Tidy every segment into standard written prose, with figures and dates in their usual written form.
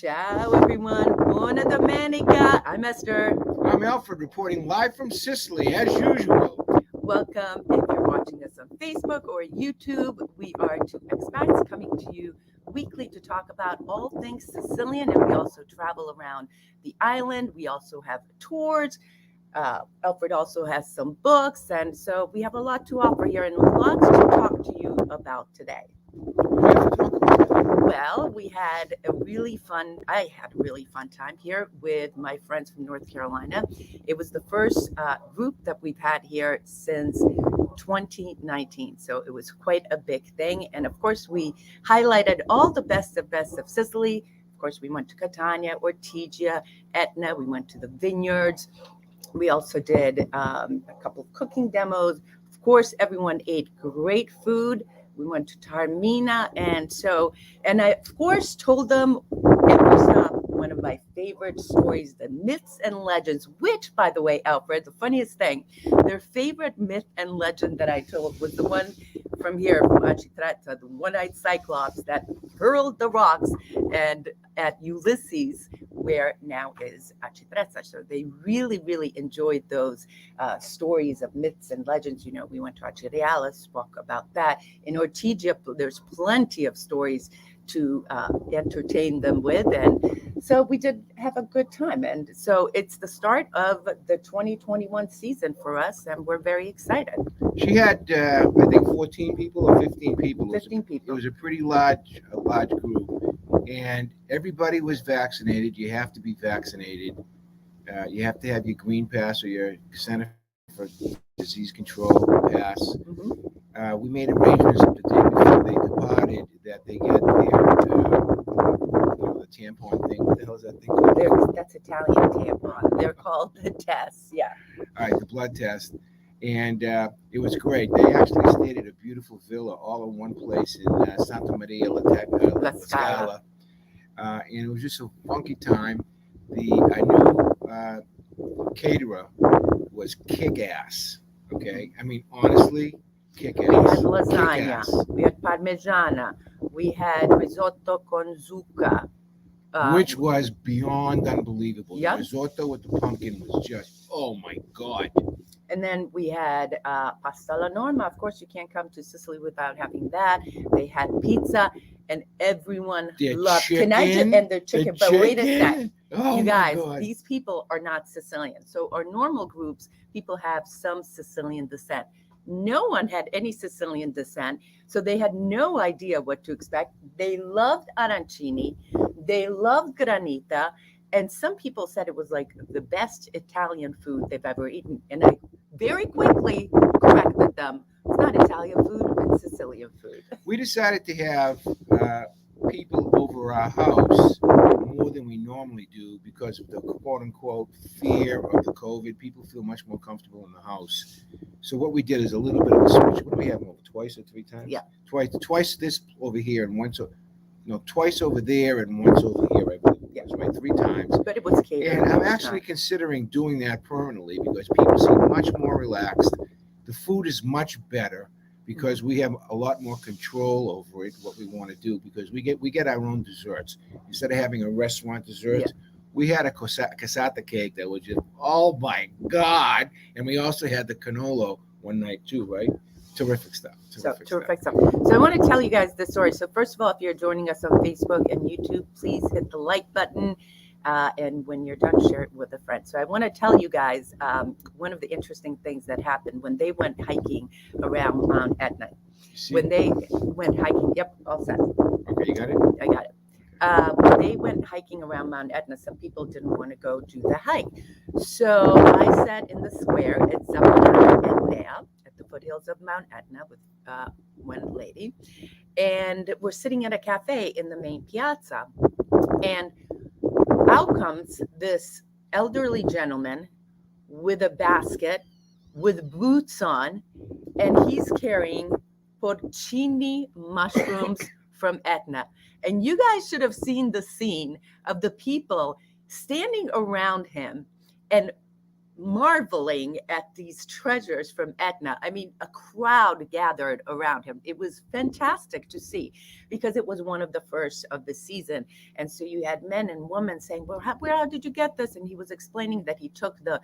Ciao, everyone. Buona domenica. I'm Eszter. I'm Alfred, reporting live from Sicily, as usual. Welcome. If you're watching us on Facebook or YouTube, we are two expats coming to you weekly to talk about all things Sicilian, and we also travel around the island. We also have tours. Alfred also has some books, and so we have a lot to offer here and lots to talk to you about today. Well, I had a really fun time here with my friends from North Carolina. It was the first group that we've had here since 2019. So it was quite a big thing. And of course, we highlighted all the best of Sicily. Of course, we went to Catania, Ortigia, Etna. We went to the vineyards. We also did a couple of cooking demos. Of course, everyone ate great food. We went to Taormina, and I, of course, told them every stop one of my favorite stories, the myths and legends, which, by the way, Alfred, the funniest thing, their favorite myth and legend that I told was the one from here, from Acitrezza, the one-eyed cyclops that hurled the rocks and at Ulysses, where now is Acitrezza. So they really, really enjoyed those stories of myths and legends. You know, we went to Acireale, spoke about that. In Ortigia, there's plenty of stories to entertain them with. And so we did have a good time. And so it's the start of the 2021 season for us, and we're very excited. She had, I think, 14 people or 15 people. 15 people. It was a pretty large group, and everybody was vaccinated. You have to be vaccinated. You have to have your green pass or your Center for Disease Control pass. Mm-hmm. We made arrangements the day before they departed that they get the tampon thing. What the hell is that thing called? That's Italian tampon. They're called the tests. Yeah. All right, the blood test. And it was great. They actually stayed at a beautiful villa all in one place in Santa Maria La Scala. And it was just a funky time. I knew caterer was kick-ass. Okay? I mean, honestly, kick-ass. We had lasagna. Kick-ass. We had parmigiana. We had risotto con zucca. Which was beyond unbelievable. Yep. The risotto with the pumpkin was just, oh my God. And then we had pasta alla norma. Of course, you can't come to Sicily without having that. They had pizza, and everyone loved chicken, and their chicken. But wait a sec. Oh you guys, my God. These people are not Sicilian. So our normal groups, people have some Sicilian descent. No one had any Sicilian descent, so they had no idea what to expect. They loved arancini. They loved granita. And some people said it was like the best Italian food they've ever eaten. And I very quickly corrected them. It's not Italian food, it's Sicilian food. We decided to have people over our house more than we normally do because of the quote-unquote fear of the COVID. People feel much more comfortable in the house. So what we did is a little bit of a switch. What do we have over twice or three times? Yeah. Twice this over here and twice over there and once over here, I believe. Yeah. Right, 3 times. But it was catered. And I'm actually considering doing that permanently because people seem much more relaxed. The food is much better because we have a lot more control over it, what we want to do, because we get our own desserts. Instead of having a restaurant dessert, we had a cassata cake that was just, oh my God. And we also had the cannolo one night too, right? Terrific stuff. Terrific stuff. So I want to tell you guys this story. So first of all, if you're joining us on Facebook and YouTube, please hit the like button. And when you're done, share it with a friend. So I want to tell you guys one of the interesting things that happened when they went hiking around Mount Etna. When they went hiking, yep, all set. Okay, you got it? I got it. When they went hiking around Mount Etna, some people didn't want to go do the hike. So I sat in the square at Zamanara and there at the foothills of Mount Etna with one lady. And we're sitting at a cafe in the main piazza. And out comes this elderly gentleman with a basket, with boots on, and he's carrying porcini mushrooms from Etna. And you guys should have seen the scene of the people standing around him and marveling at these treasures from Etna. I mean, a crowd gathered around him. It was fantastic to see because it was one of the first of the season. And so you had men and women saying, well, how did you get this? And he was explaining that he took the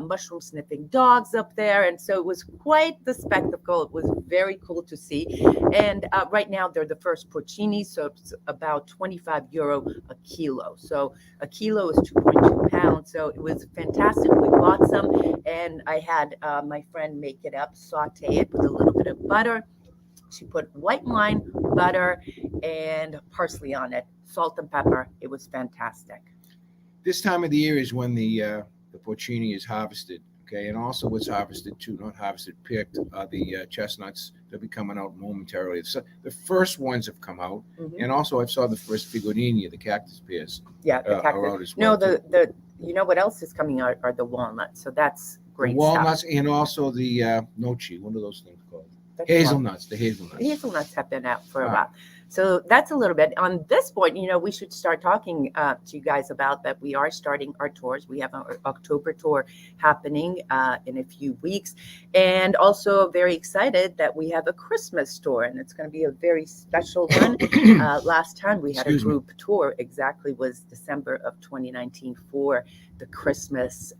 mushroom sniffing dogs up there. And so it was quite the spectacle. It was very cool to see. And right now they're the first porcini. So it's about €25 a kilo. So a kilo is 2.2 pounds. So it was fantastic. We bought some, and I had my friend make it up, saute it with a little bit of butter. She put white wine, butter, and parsley on it, salt and pepper. It was fantastic. This time of the year is when the porcini is harvested. Okay, and also what's harvested too, not harvested, picked, are the chestnuts. They'll be coming out momentarily. So the first ones have come out, and also I saw the first figurine, the cactus pears. Yeah, the cactus. Are out as well. No, the you know what else is coming out are the walnuts. So that's great. The walnuts stuff. and also the nochi. What are those things called? That's Hazelnuts. The hazelnuts. The hazelnuts have been out for a while. So that's a little bit. On this point, we should start talking to you guys about that. We are starting our tours. We have our October tour happening in a few weeks. And also very excited that we have a Christmas tour, and it's going to be a very special one. Last time we had a group tour, exactly, was December of 2019 for the Christmas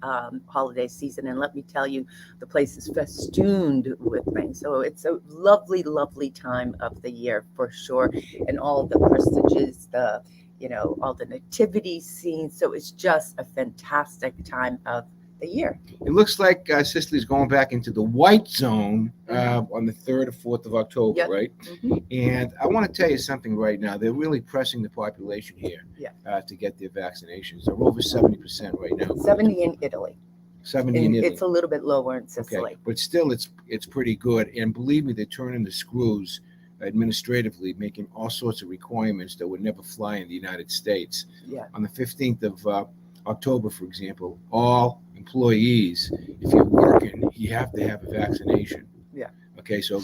holiday season. And let me tell you, the place is festooned with things. So it's a lovely, lovely time of the year for sure. And all the prestiges, all the nativity scenes. So it's just a fantastic time of the year. It looks like Sicily's going back into the white zone on the 3rd or 4th of October, right? And I want to tell you something right now. They're really pressing the population here to get their vaccinations. They're over 70% right now. 70 in Italy. 70 in Italy. It's a little bit lower in Sicily. Okay. But still, it's pretty good. And believe me, they're turning the screws administratively, making all sorts of requirements that would never fly in the United States. Yeah. On the 15th of October, for example, all employees, if you're working, you have to have a vaccination. Yeah. Okay, so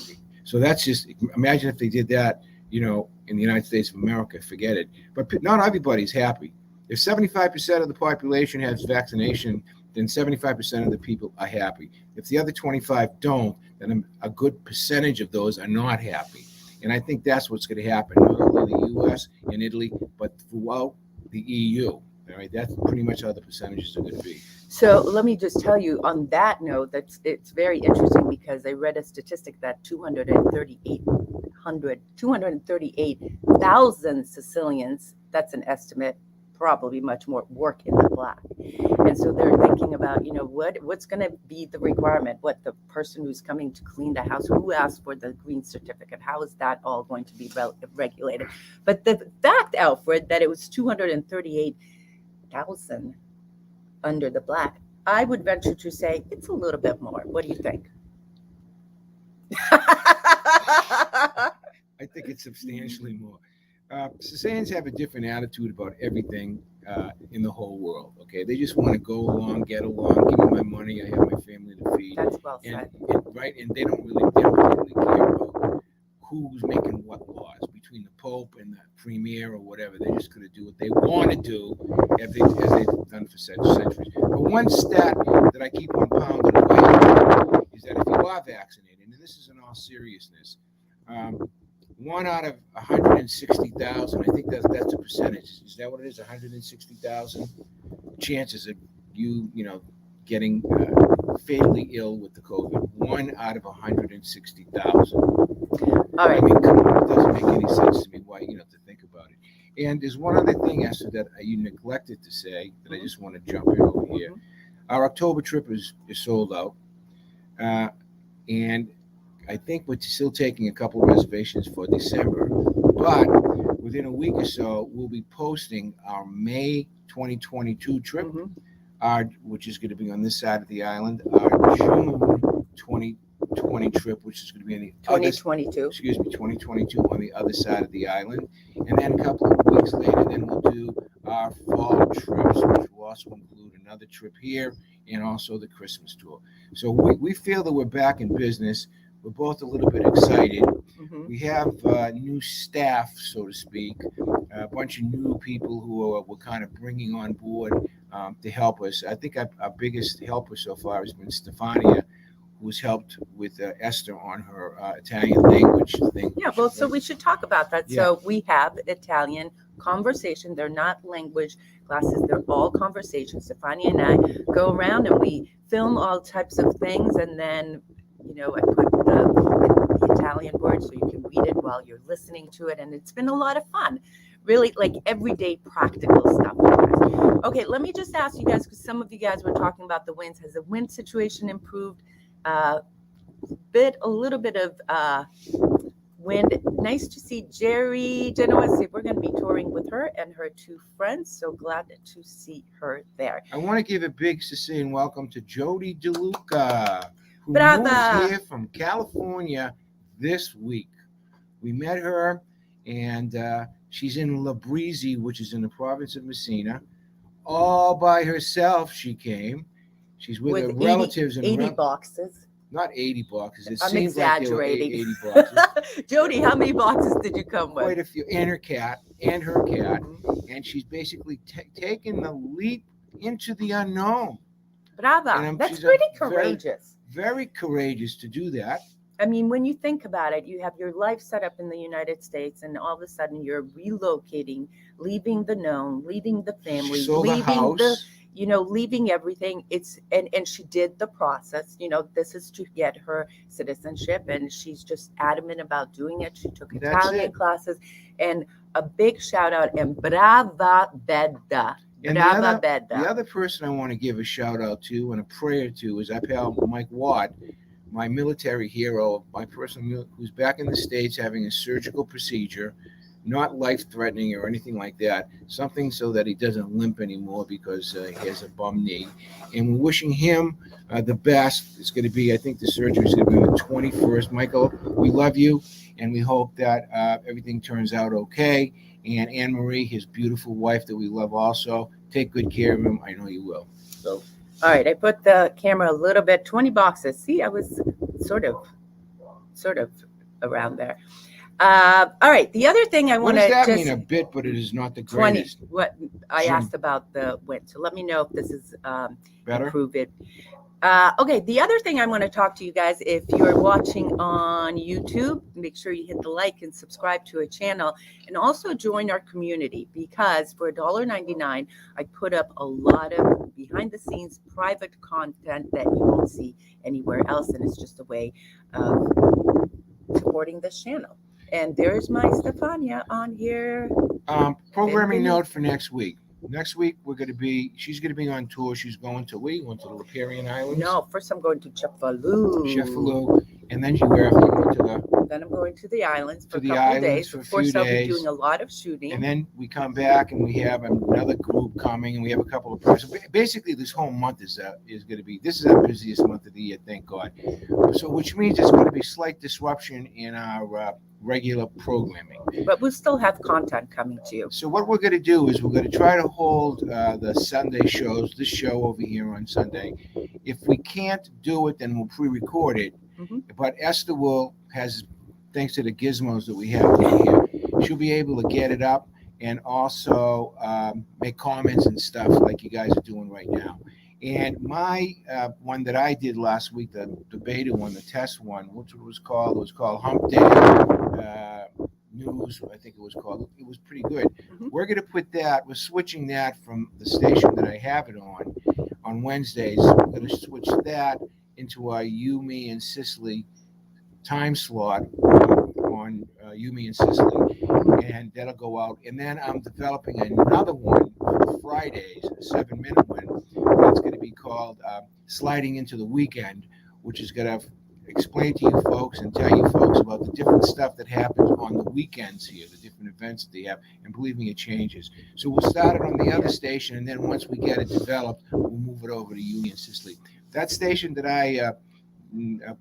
that's just, imagine if they did that, in the United States of America, forget it. But not everybody's happy. If 75% of the population has vaccination, then 75% of the people are happy. If the other 25 don't, then a good percentage of those are not happy. And I think that's what's going to happen, not only in the U.S. and Italy, but throughout the EU. All right, that's pretty much how the percentages are going to be. So let me just tell you on that note, it's very interesting because I read a statistic that 238,000 Sicilians, that's an estimate, probably much more, work in the black. And so they're thinking about, what's going to be the requirement? What the person who's coming to clean the house, who asked for the green certificate? How is that all going to be regulated? But the fact, Alfred, that it was 238,000 under the black, I would venture to say it's a little bit more. What do you think? I think it's substantially more. Sicilians have a different attitude about everything in the whole world. Okay, they just want to go along, get along, give me my money, I have my family to feed. That's well said. And they don't really care about who's making what laws between the Pope and the Premier or whatever. They're just going to do what they want to do, as they've done for centuries. But one stat that I keep on pounding away is that if you are vaccinated, and this is in all seriousness, 1 out of 160,000, I think that's a percentage. Is that what it is? 160,000 chances of you getting fatally ill with the COVID. 1 out of 160,000. All right. I mean, come on, it doesn't make any sense to me why, to think about it. And there's one other thing, Esther, that you neglected to say that I just want to jump in over here. Our October trip is sold out. And I think we're still taking a couple of reservations for December. But within a week or so, we'll be posting our May 2022 trip, which is going to be on this side of the island, our June 2020 trip, which is going to be on the 2022 on the other side of the island. And then a couple of weeks later, then we'll do our fall trips, which will also include another trip here and also the Christmas tour. So we feel that we're back in business. We're both a little bit excited. Mhm. We have new staff, so to speak, a bunch of new people who we're kind of bringing on board to help us. I think our biggest helper so far has been Stefania, who's helped with Esther on her Italian language thing. Yeah, well, so we should talk about that. Yeah. So we have Italian conversation. They're not language classes, they're all conversations. Stefania and I go around and we film all types of things. And then, I put the Italian word so you can read it while you're listening to it. And it's been a lot of fun. Really, like everyday practical stuff. Okay, let me just ask you guys, because some of you guys were talking about the winds. Has the wind situation improved? A little bit of wind. Nice to see Jerry Genoese. We're going to be touring with her and her two friends. So glad to see her there. I want to give a big Sicilian welcome to Jody DeLuca, who Brava! moved here from California this week. We met her, and she's in Labrisi, which is in the province of Messina. All by herself she came. She's with her 80 relatives. 80 boxes. Not 80 boxes. It I'm seems like there were exaggerating. 80 boxes. Jody, how many boxes did you come with? Quite a few. And her cat. And she's basically taken the leap into the unknown. Brava. That's pretty courageous. Very courageous to do that. I mean, when you think about it, you have your life set up in the United States, and all of a sudden you're relocating, leaving the known, leaving the family, leaving everything. And she did the process. This is to get her citizenship, and she's just adamant about doing it. She took Italian classes, and a big shout out and brava bella. And the other person I want to give a shout out to and a prayer to is our pal Mike Watt, my military hero, my person who's back in the States having a surgical procedure, not life-threatening or anything like that, something so that he doesn't limp anymore because he has a bum knee. And we're wishing him the best. It's going to be, I think the surgery is going to be on the 21st. Michael, we love you, and we hope that everything turns out okay. And Anne-Marie, his beautiful wife that we love also, take good care of him. I know you will. So. All right, I put the camera a little bit, 20 boxes. See, I was sort of around there. All right, the other thing I want to just... What does that mean, a bit, but it is not the greatest? 20, what I asked about the wind. So let me know if this is better. Improve it. Okay, the other thing I want to talk to you guys, if you're watching on YouTube, make sure you hit the like and subscribe to our channel, and also join our community, because for $1.99, I put up a lot of behind the scenes private content that you won't see anywhere else, and it's just a way of supporting this channel. And there's my Stefania on here. Programming note for next week. Next week she's going to be on tour. She's going to the Riparian Islands. No, first I'm going to Cefalù. And then you're going to Then I'm going to the islands for a couple of days. Of course, I'll be doing a lot of shooting. And then we come back and we have another group coming, and we have a couple of persons. Basically, this whole month is going to be, this is our busiest month of the year, thank God. So, which means there's going to be slight disruption in our regular programming. But we'll still have content coming to you. So what we're going to do is we're going to try to hold the Sunday shows, this show over here on Sunday. If we can't do it, then we'll pre-record it. Mm-hmm. But Esther has, thanks to the gizmos that we have over here, she'll be able to get it up and also make comments and stuff like you guys are doing right now. And my one that I did last week, the beta one, the test one, which it was called Hump Day News, I think it was called. It was pretty good. Mm-hmm. We're going to put that, we're switching that from the station that I have it on Wednesdays. We're going to switch that into our You, Me, and Sicily time slot on You, Me, and Sicily. And that'll go out. And then I'm developing another one for Fridays, a 7-minute one. That's going to be called Sliding into the Weekend, which is going to explain to you folks and tell you folks about the different stuff that happens on the weekends here, the different events that they have. And believe me, it changes. So we'll start it on the other station, and then once we get it developed, we'll move it over to Union Sicily. That station that I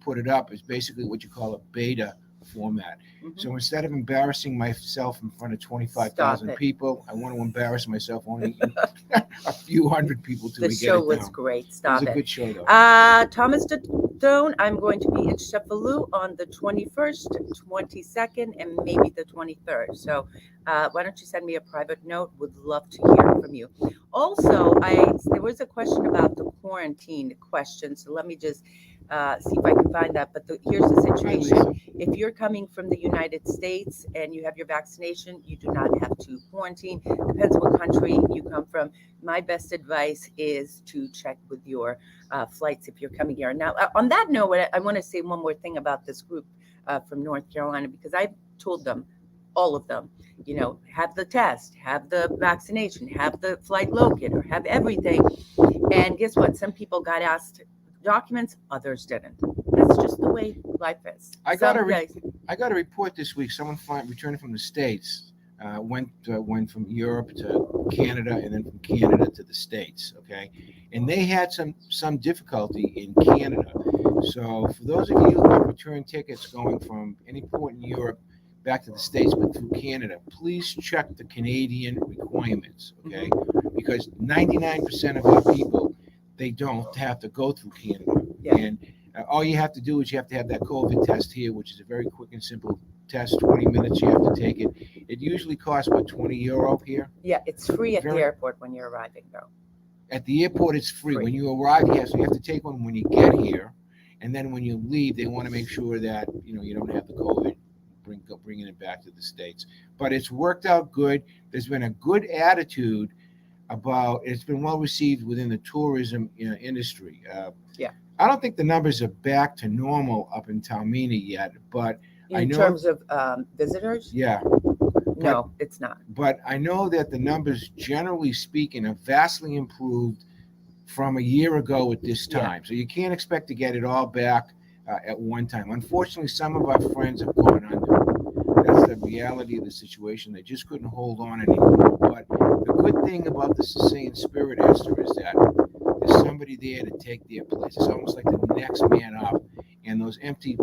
put it up is basically what you call a beta format. Mhm. So instead of embarrassing myself in front of 25,000 Stop it. people, I want to embarrass myself only in a few hundred people till The we get show it was down. great. It was Stop a it. good show, though. Thomas Stone, I'm going to be in Sheffield on the 21st, 22nd, and maybe the 23rd. So why don't you send me a private note? Would love to hear from you. Also, there was a question about the quarantine question. So let me just see if I can find that. But here's the Hi, situation. Lisa. If you're coming from the United States and you have your vaccination, you do not have to quarantine. Depends what country you come from. My best advice is to check with your flights if you're coming here. Now, on that note, I want to say one more thing about this group from North Carolina, because I told them, all of them, have the test, have the vaccination, have the flight locator, have everything. And guess what? Some people got asked documents, others didn't. That's just the way life is. I got a report this week. Someone returning from the States went from Europe to Canada, and then from Canada to the States. Okay, and they had some difficulty in Canada. So for those of you who have return tickets going from any port in Europe back to the States but through Canada, please check the Canadian requirements. Okay, because 99% of our people, they don't have to go through Canada. Yeah. And all you have to do is you have to have that COVID test here, which is a very quick and simple test. 20 minutes, you have to take it. It usually costs about €20 here. Yeah, it's free at the airport when you're arriving, though. At the airport, it's free. When you arrive here, so you have to take one when you get here, and then when you leave, they want to make sure that you don't have the COVID, bringing it back to the States. But it's worked out good. There's been a good attitude about. It's been well received within the tourism industry. Yeah. I don't think the numbers are back to normal up in Taormina yet, but in terms of visitors, yeah, no, it's not. But I know that the numbers, generally speaking, have vastly improved from a year ago at this time. So you can't expect to get it all back at one time. Unfortunately, some of our friends have gone under. That's the reality of the situation. They just couldn't hold on anymore. But the good thing about the Sicilian spirit, Eszter, is that there's somebody there to take their place. It's almost like the next man up. And those empty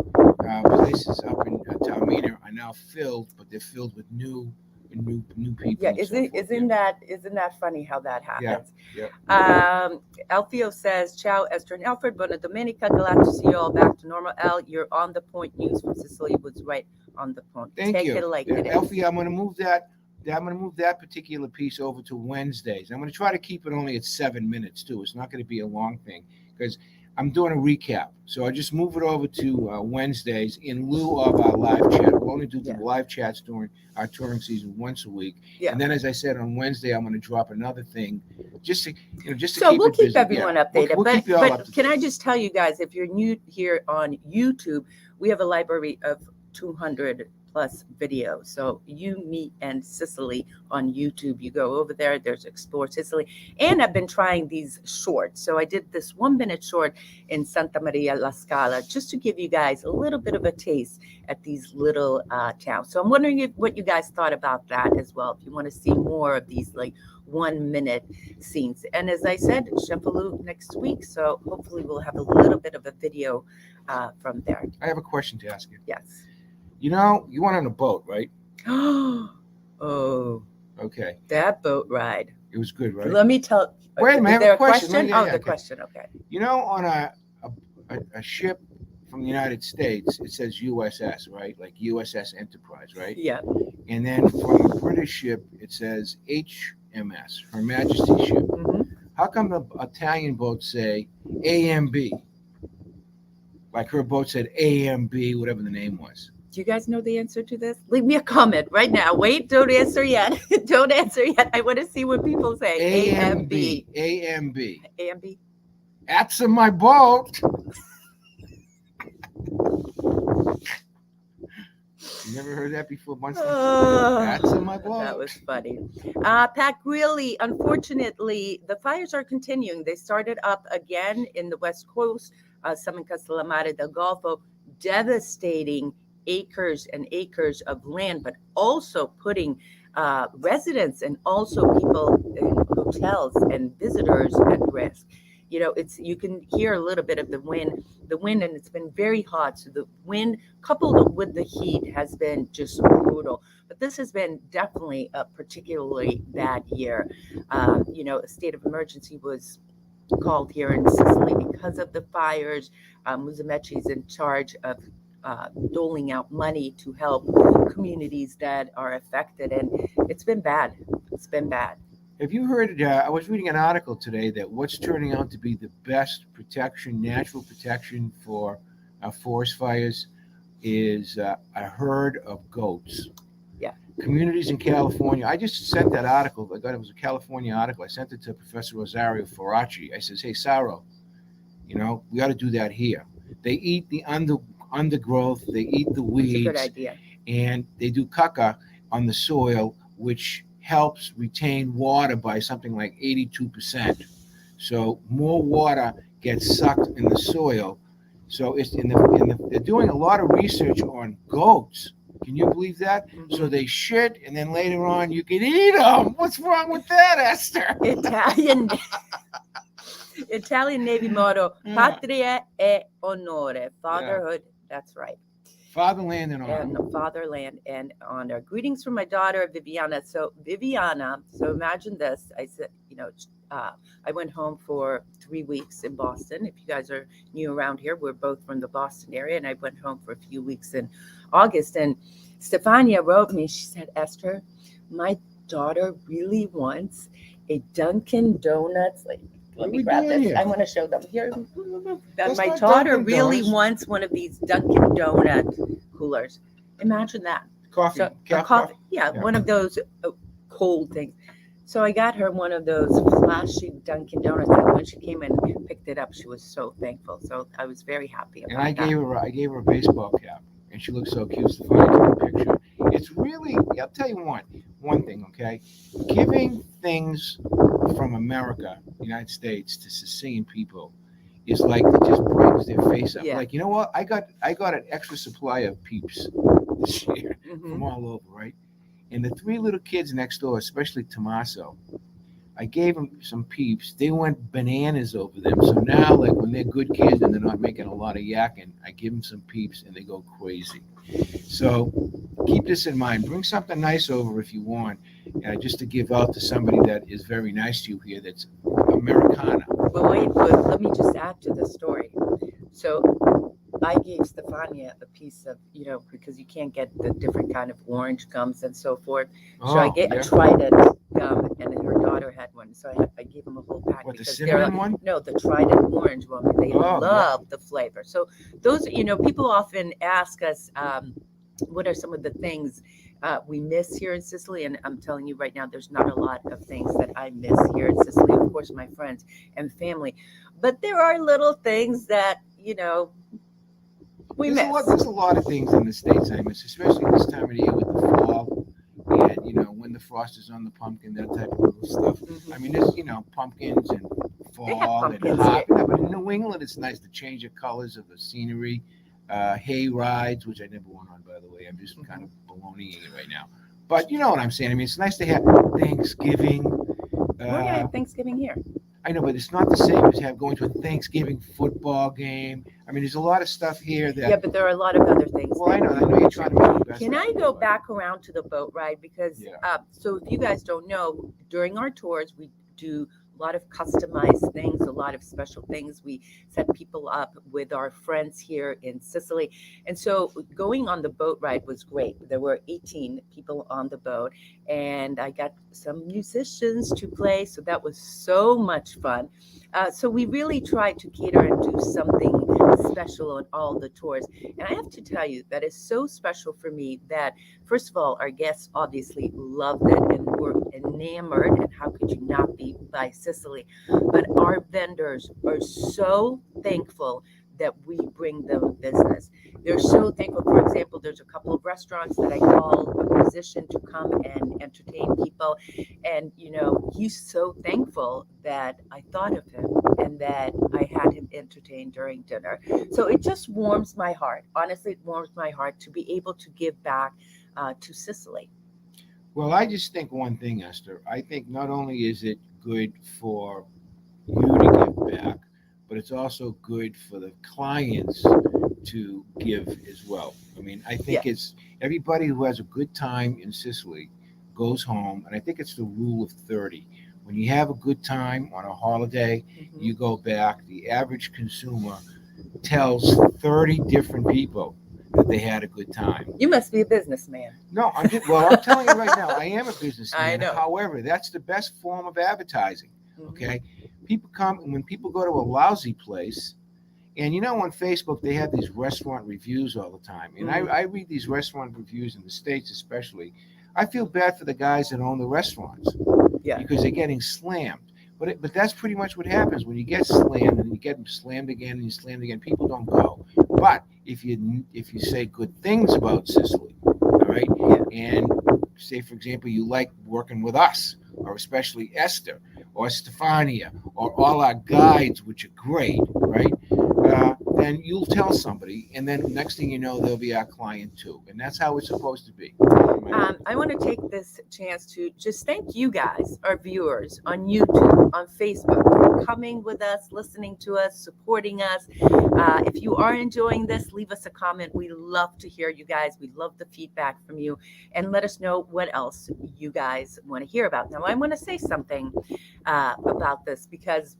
places up in Taormina are now filled, but they're filled with new people. Yeah, isn't that funny how that happens? Yeah. Alfio says, "Ciao, Eszter and Alfred. Buona domenica. Glad to see you all back to normal." Al, you're on the point. News from Sicily was right on the point. Thank you. Take it like it is. Alfio, I'm going to move that. I'm going to move that particular piece over to Wednesdays. I'm going to try to keep it only at 7 minutes too. It's not going to be a long thing because I'm doing a recap. So I just move it over to Wednesdays in lieu of our live chat. We'll only do the live chats during our touring season once a week. Yeah. And then, as I said, on Wednesday, I'm going to drop another thing just to so we'll keep everyone updated. We'll keep you all up to can I just tell you guys, if you're new here on YouTube, we have a library of 200 plus videos. So you, me, and Sicily on YouTube. You go over there, there's Explore Sicily. And I've been trying these shorts. So I did this 1 minute short in Santa Maria la Scala just to give you guys a little bit of a taste at these little towns. So I'm wondering what you guys thought about that as well. If you want to see more of these like 1 minute scenes. And as I said, Sheffield next week. So hopefully we'll have a little bit of a video from there. I have a question to ask you. Yes. You went on a boat, right? Oh. Okay. That boat ride. It was good, right? Let me tell. Wait a minute. Is there a question? The question. Okay. On a ship from the United States, it says USS, right? Like USS Enterprise, right? Yeah. And then from a British ship, it says HMS, Her Majesty's ship. Mm-hmm. How come the Italian boats say AMB? Like her boat said AMB, whatever the name was. Do you guys know the answer to this? Leave me a comment right now. Wait, don't answer yet. Don't answer yet. I want to see what people say. AMB. AMB. AMB. That's in my boat. You never heard that before, Bunsen? That's in my boat. That was funny. Pat Greeley, unfortunately, the fires are continuing. They started up again in the West Coast, some in Castellammare del Golfo, devastating acres and acres of land, but also putting residents and also people in hotels and visitors at risk. it's you can hear a little bit of the wind, and it's been very hot. So the wind coupled with the heat has been just brutal. But this has been definitely a particularly bad year. A state of emergency was called here in Sicily because of the fires. Musumeci is in charge of doling out money to help communities that are affected, and it's been bad. It's been bad. Have you heard? I was reading an article today that what's turning out to be the best protection, natural protection for forest fires, is a herd of goats. Yeah. Communities in California. I just sent that article. I got it was a California article. I sent it to Professor Rosario Faraci. I says, "Hey, Saro, we ought to do that here. They eat the undergrowth. They eat the It's a weeds, good idea. and they do caca on the soil, which helps retain water by something like 82%. So more water gets sucked in the soil. So it's they're doing a lot of research on goats. Can you believe that? Mhm. So they shit, and then later on you can eat them. What's wrong with that, Esther? Italian Navy motto: Patria e onore. Fatherhood. That's right. Fatherland and honor. And fatherland and honor. Greetings from my daughter Viviana. So imagine this. I said, I went home for 3 weeks in Boston. If you guys are new around here, we're both from the Boston area, and I went home for a few weeks in August. And Stefania wrote me. She said, Esther, my daughter really wants a Dunkin' Donuts. Let me grab this. Here? I want to show them here. That's My not daughter Dunkin' really Donuts. wants one of these Dunkin' Donut coolers. Imagine that. Coffee. So a coffee, yeah, one of those cold things. So I got her one of those flashy Dunkin' Donuts, and when she came and picked it up, she was so thankful. So I was very happy about And I that. gave her a baseball cap, and she looked so cute. Stefania took a picture. It's really, I'll tell you one thing, okay? Giving things from America, United States, to Sicilian people is like it just brightens their face up. Yeah. Like, you know what? I got an extra supply of Peeps this year Mhm. from all over, right? And the 3 little kids next door, especially Tommaso, I gave them some Peeps. They went bananas over them. So now, like when they're good kids and they're not making a lot of yakking, I give them some Peeps and they go crazy. So keep this in mind. Bring something nice over if you want, just to give out to somebody that is very nice to you here. That's Americana. But wait, but let me just add to the story. So I gave Stefania a piece of, because you can't get the different kind of orange gums and so forth. So I tried it gum, and then her daughter had one. So I gave them a whole pack. What, the because cinnamon one? No, the Trident orange one. They Oh, love the flavor. So those, people often ask us, what are some of the things we miss here in Sicily? And I'm telling you right now, there's not a lot of things that I miss here in Sicily. Of course, my friends and family. But there are little things that, we miss. There's a lot of things in the States I miss, especially this time of the year with the fall and, when the frost is on the pumpkin, that type of little stuff. Mhm. I mean, there's, pumpkins and They have fall and pumpkins hop. here. Yeah, but in New England, it's nice to change the colors of the scenery. Hay rides, which I never went on, by the way. I'm just kind of baloneying it right now. But you know what I'm saying. I mean, it's nice to have Thanksgiving. We're going to have Thanksgiving here. I know, but it's not the same as going to a Thanksgiving football game. I mean, there's a lot of stuff here that. Yeah, but there are a lot of other things. Well, I know you're trying to make the best. Can I go back around to the boat ride? Because, Yeah. So if you guys don't know, during our tours, we do a lot of customized things, a lot of special things. We set people up with our friends here in Sicily. And so going on the boat ride was great. There were 18 people on the boat, and I got some musicians to play. So that was so much fun. So we really tried to cater and do something special on all the tours. And I have to tell you that is so special for me that, first of all, our guests obviously loved it and were enamored. And how could you not be by Sicily? But our vendors are so thankful that we bring them business. They're so thankful. For example, there's a couple of restaurants that I call a musician to come and entertain people. And, he's so thankful that I thought of him and that I had him entertained during dinner. So it just warms my heart. Honestly, it warms my heart to be able to give back to Sicily. Well, I just think one thing, Esther. I think not only is it good for you to give back, but it's also good for the clients to give as well. I mean, I think it's everybody who has a good time in Sicily goes home, and I think it's the rule of 30. When you have a good time on a holiday, you go back. The average consumer tells 30 different people that they had a good time. You must be a businessman. No, I'm telling you right now, I am a businessman. I know. However, that's the best form of advertising. Okay, people come, and when people go to a lousy place, and on Facebook they have these restaurant reviews all the time, and I read these restaurant reviews in the States especially. I feel bad for the guys that own the restaurants, because they're getting slammed. But that's pretty much what happens when you get slammed, and you get slammed again and you slammed again. People don't go. But if you say good things about Sicily, all right, and say, for example, you like working with us, or especially Eszter or Stefania or all our guides, which are great, right? Then you'll tell somebody, and then next thing you know, they'll be our client too, and that's how it's supposed to be. I want to take this chance to just thank you guys, our viewers on YouTube, on Facebook, for coming with us, listening to us, supporting us. If you are enjoying this, leave us a comment. We love to hear you guys. We love the feedback from you, and let us know what else you guys want to hear about. Now, I want to say something about this, because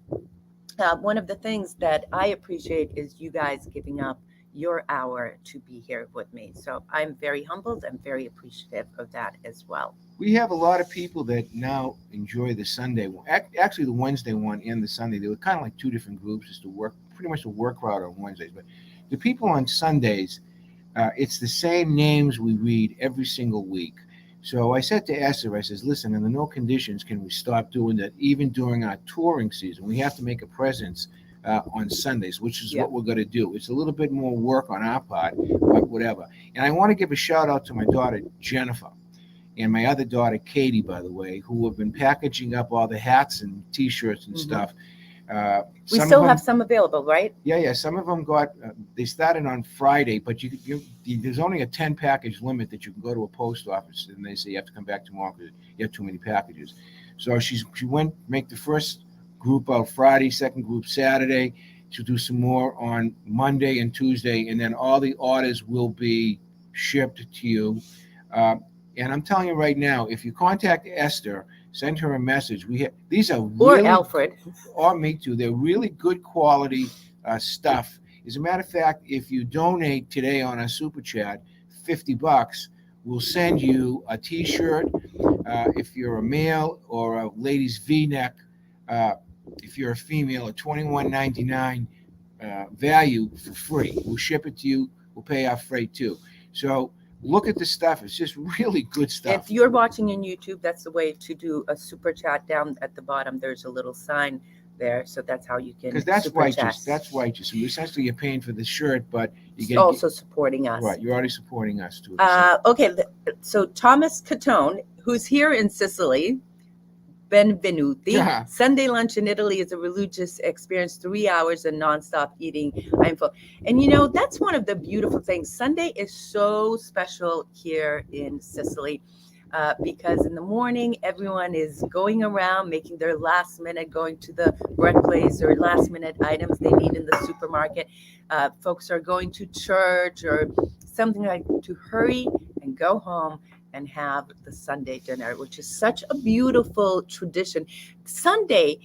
one of the things that I appreciate is you guys giving up your hour to be here with me. So I'm very humbled and very appreciative of that as well. We have a lot of people that now enjoy the Sunday one. Actually, the Wednesday one and the Sunday, they were kind of like two different groups, just to work, pretty much the work route on Wednesdays. But the people on Sundays, it's the same names we read every single week. So I said to Eszter, I says, listen, under no conditions can we stop doing that, even during our touring season. We have to make a presence on Sundays, which is what we're going to do. It's a little bit more work on our part, but whatever. And I want to give a shout out to my daughter, Jennifer, and my other daughter, Katie, by the way, who have been packaging up all the hats and T-shirts and stuff. We still have some available, right? Yeah. Some of them they started on Friday, but there's only a 10 package limit that you can go to a post office, and they say you have to come back tomorrow because you have too many packages. So she went make the first group out Friday, second group Saturday. She'll do some more on Monday and Tuesday, and then all the orders will be shipped to you. And I'm telling you right now, if you contact Eszter, send her a message. These are really, or Alfred, or me too. They're really good quality stuff. As a matter of fact, if you donate today on a super chat, $50, we'll send you a T-shirt. If you're a male, or a lady's V-neck. If you're a female, a $21.99 value for free. We'll ship it to you. We'll pay our freight too. So look at the stuff. It's just really good stuff. If you're watching on YouTube, that's the way to do a super chat. Down at the bottom, there's a little sign there. So that's how you can. Because that's super righteous. chat. That's righteous. And essentially, you're paying for the shirt, but you get also supporting us. Right. You're already supporting us too. Okay. So Thomas Catone, who's here in Sicily, benvenuti. Yeah. Sunday lunch in Italy is a religious experience, 3 hours of nonstop eating. I'm full. And that's one of the beautiful things. Sunday is so special here in Sicily because in the morning, everyone is going around making their last minute, going to the bread place or last minute items they need in the supermarket. Folks are going to church or something like to hurry and go home and have the Sunday dinner, which is such a beautiful tradition. Sunday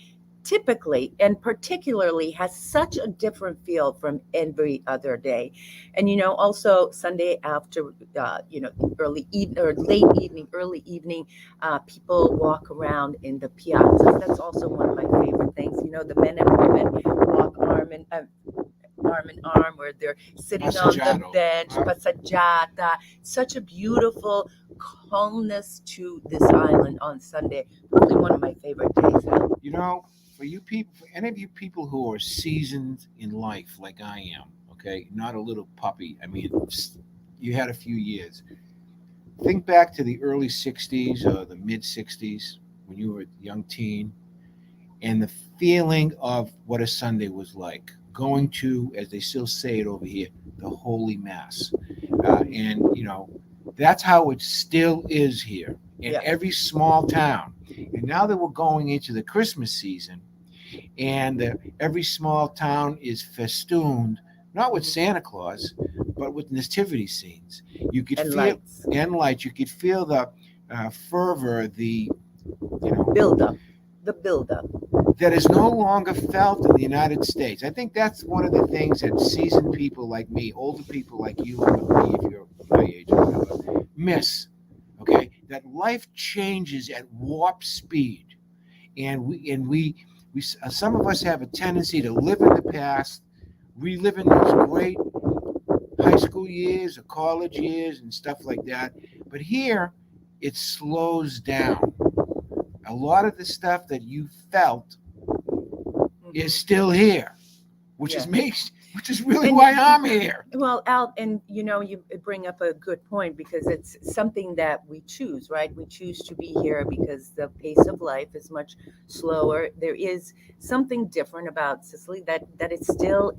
typically and particularly has such a different feel from every other day. And also Sunday after early evening or late evening, early evening, people walk around in the piazza. That's also one of my favorite things. The men and women walk arm in arm, where they're sitting on the bench, passeggiata. Such a beautiful calmness to this island on Sunday. Probably one of my favorite days. For you people, for any of you people who are seasoned in life like I am, okay, not a little puppy. I mean, you had a few years. Think back to the early 60s or the mid 60s when you were a young teen, and the feeling of what a Sunday was like. Going to, as they still say it over here, the Holy Mass. And that's how it still is here in every small town. And now that we're going into the Christmas season, and every small town is festooned not with Santa Claus, but with nativity scenes. You could And feel lights. and lights. You could feel the fervor, the you know Build-up. The build-up. that is no longer felt in the United States. I think that's one of the things that seasoned people like me, older people like you and me, if you're my age or whatever, miss. Okay, that life changes at warp speed, and we some of us have a tendency to live in the past, reliving those great high school years or college years and stuff like that. But here, it slows down. A lot of the stuff that you felt is still here, which Yeah. which is really And- why I'm here. Well, Al, and you bring up a good point because it's something that we choose, right? We choose to be here because the pace of life is much slower. There is something different about Sicily that it still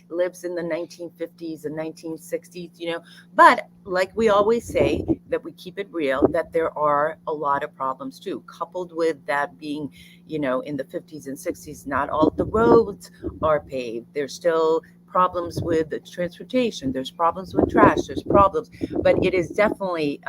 lives in the 1950s and 1960s, But like we always say, that we keep it real, that there are a lot of problems too, coupled with that being, in the 50s and 60s, not all the roads are paved. There's still problems with the transportation, there's problems with trash, there's problems, but it is definitely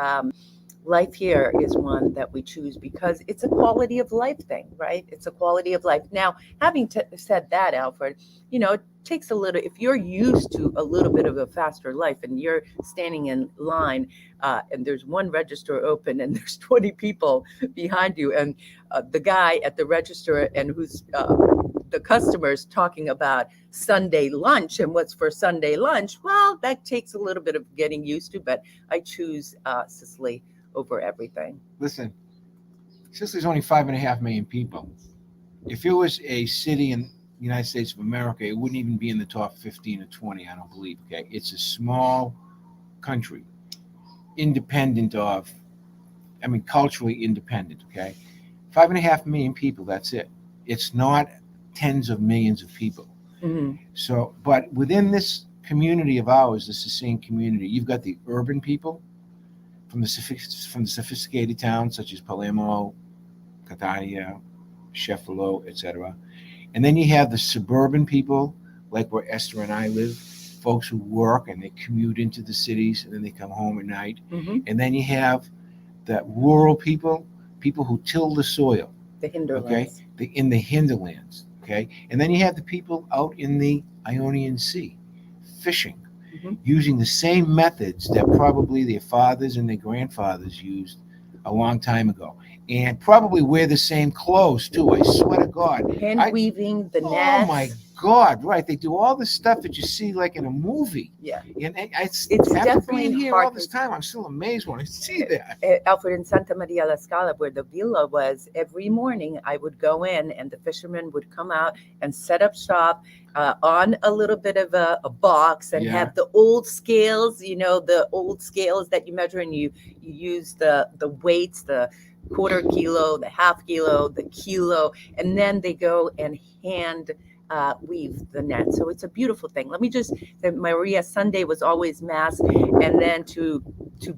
life here is one that we choose because it's a quality of life thing, right? It's a quality of life. Now, having said that, Alfred, it takes a little, if you're used to a little bit of a faster life and you're standing in line and there's one register open and there's 20 people behind you, and the guy at the register and who's the customers talking about Sunday lunch and what's for Sunday lunch, well, that takes a little bit of getting used to, but I choose Sicily over everything. Listen, Sicily's only 5.5 million people. If it was a city in the United States of America, it wouldn't even be in the top 15 or 20, I don't believe. Okay, it's a small country, independent of, culturally independent. Okay, 5.5 million people. That's it. It's not tens of millions of people. Mhm. So, but within this community of ours, the Sicilian community, you've got the urban people from the sophisticated towns such as Palermo, Catania, Cefalo, etc. And then you have the suburban people, like where Eszter and I live, folks who work and they commute into the cities and then they come home at night. Mhm. And then you have the rural people who till the soil, The hinterlands. okay, in the hinterlands, okay. And then you have the people out in the Ionian Sea, fishing, Mhm. using the same methods that probably their fathers and their grandfathers used a long time ago, and probably wear the same clothes too. I swear to God. Hand weaving, the Oh nets. my God! Right, they do all the stuff that you see like in a movie. Yeah. And It's after definitely being here all hard this time, I'm still amazed when I see that. Alfred, in Santa Maria la Scala, where the villa was, every morning I would go in and the fishermen would come out and set up shop on a little bit of a box and Yeah. have the old scales, the old scales that you measure, and you use the weights, the quarter kilo, the half kilo, the kilo, and then they go and hand weave the net. So it's a beautiful thing. Let me just say, Maria Sunday was always mass, and then to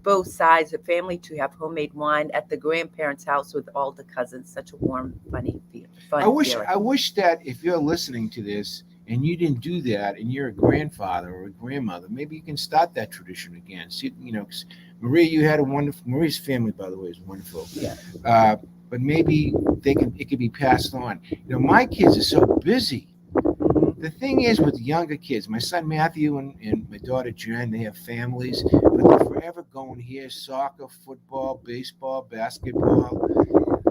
both sides of family to have homemade wine at the grandparents' house with all the cousins. Such a warm, fun feeling. I wish that if you're listening to this and you didn't do that, and you're a grandfather or a grandmother, maybe you can start that tradition again. See, 'cause Maria, you had a wonderful. Maria's family, by the way, is wonderful. Yeah. But maybe it could be passed on. My kids are so busy. The thing is with younger kids, my son Matthew and my daughter Jen, they have families, but they're forever going here: soccer, football, baseball, basketball,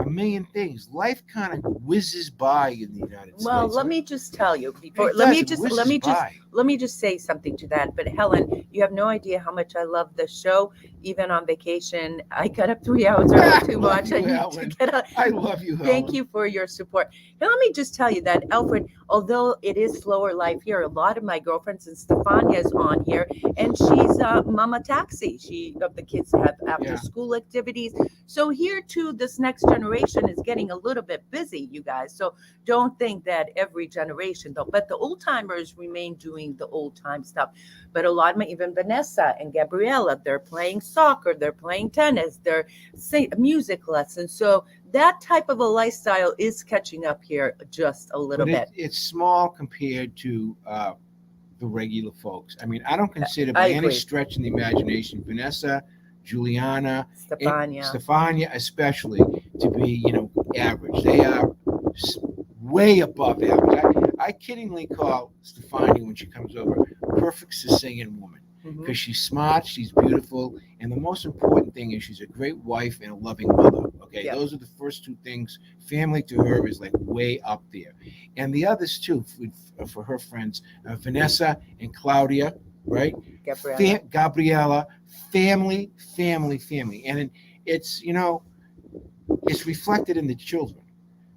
a million things. Life kind of whizzes by in the United States. Well, let me just tell you before. It Let me does, it just let me whizzes just by. let me just say something to that. But Helen, you have no idea how much I love the show. Even on vacation, I got up 3 hours early too much. I need to get up. I love you, Helen. Thank you for your support. And let me just tell you that, Alfred, although it is slower life here, a lot of my girlfriends, and Stefania's on here, and she's Mama Taxi. The kids have after school activities. So here too, this next generation is getting a little bit busy, you guys. So don't think that every generation though, but the old timers remain doing the old time stuff. But a lot of even Vanessa and Gabriella, they're playing soccer, they're playing tennis, they're music lessons. So that type of a lifestyle is catching up here just a little But bit. it's small compared to the regular folks. I mean, I don't consider I by any agree. stretch in the imagination Vanessa, Juliana, Stefania. Stefania especially to be, average. They are way above average. I kiddingly call Stefania when she comes over perfect Sicilian woman Mhm. because she's smart, she's beautiful, and the most important thing is she's a great wife and a loving mother. Okay, Yeah. those are the first two things. Family to her is like way up there, and the others too for her friends, Vanessa and Claudia, right? Gabriella. Gabriella, family, and it's it's reflected in the children.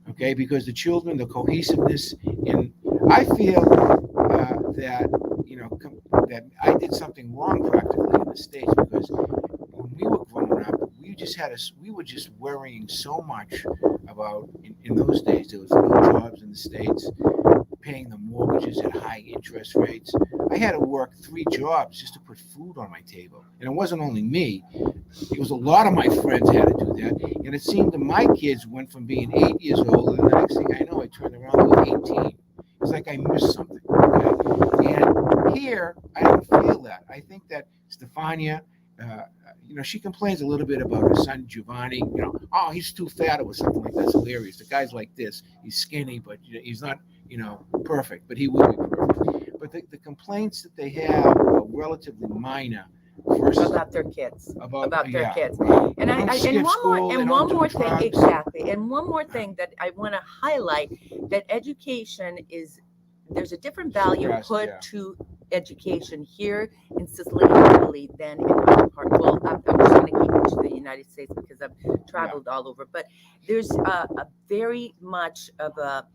Okay, because the children, the cohesiveness, and I feel that that I did something wrong practically in the States because when we were growing up, we were just worrying so much about in those days there was no jobs in the States, paying the mortgages at high interest rates. I had to work 3 jobs just to put food on my table, and it wasn't only me. It was a lot of my friends had to do that, and it seemed that my kids went from being 8 years old, and the next thing I know, I turned around to 18. It's like I missed something. Okay? And here, I don't feel that. I think that Stefania, she complains a little bit about her son Giovanni. Oh, he's too fat or something like that. It's hilarious. The guy's like this. He's skinny, but he's not, perfect. But he will be perfect. But the complaints that they have are relatively minor. About their kids. About their kids. Right. And one more thing, exactly. And one more thing that I want to highlight, that education there's a different value put to education here in Sicily and Italy than in other parts. Well, I'm just going to keep it to the United States because I've traveled all over. But there's a very much of a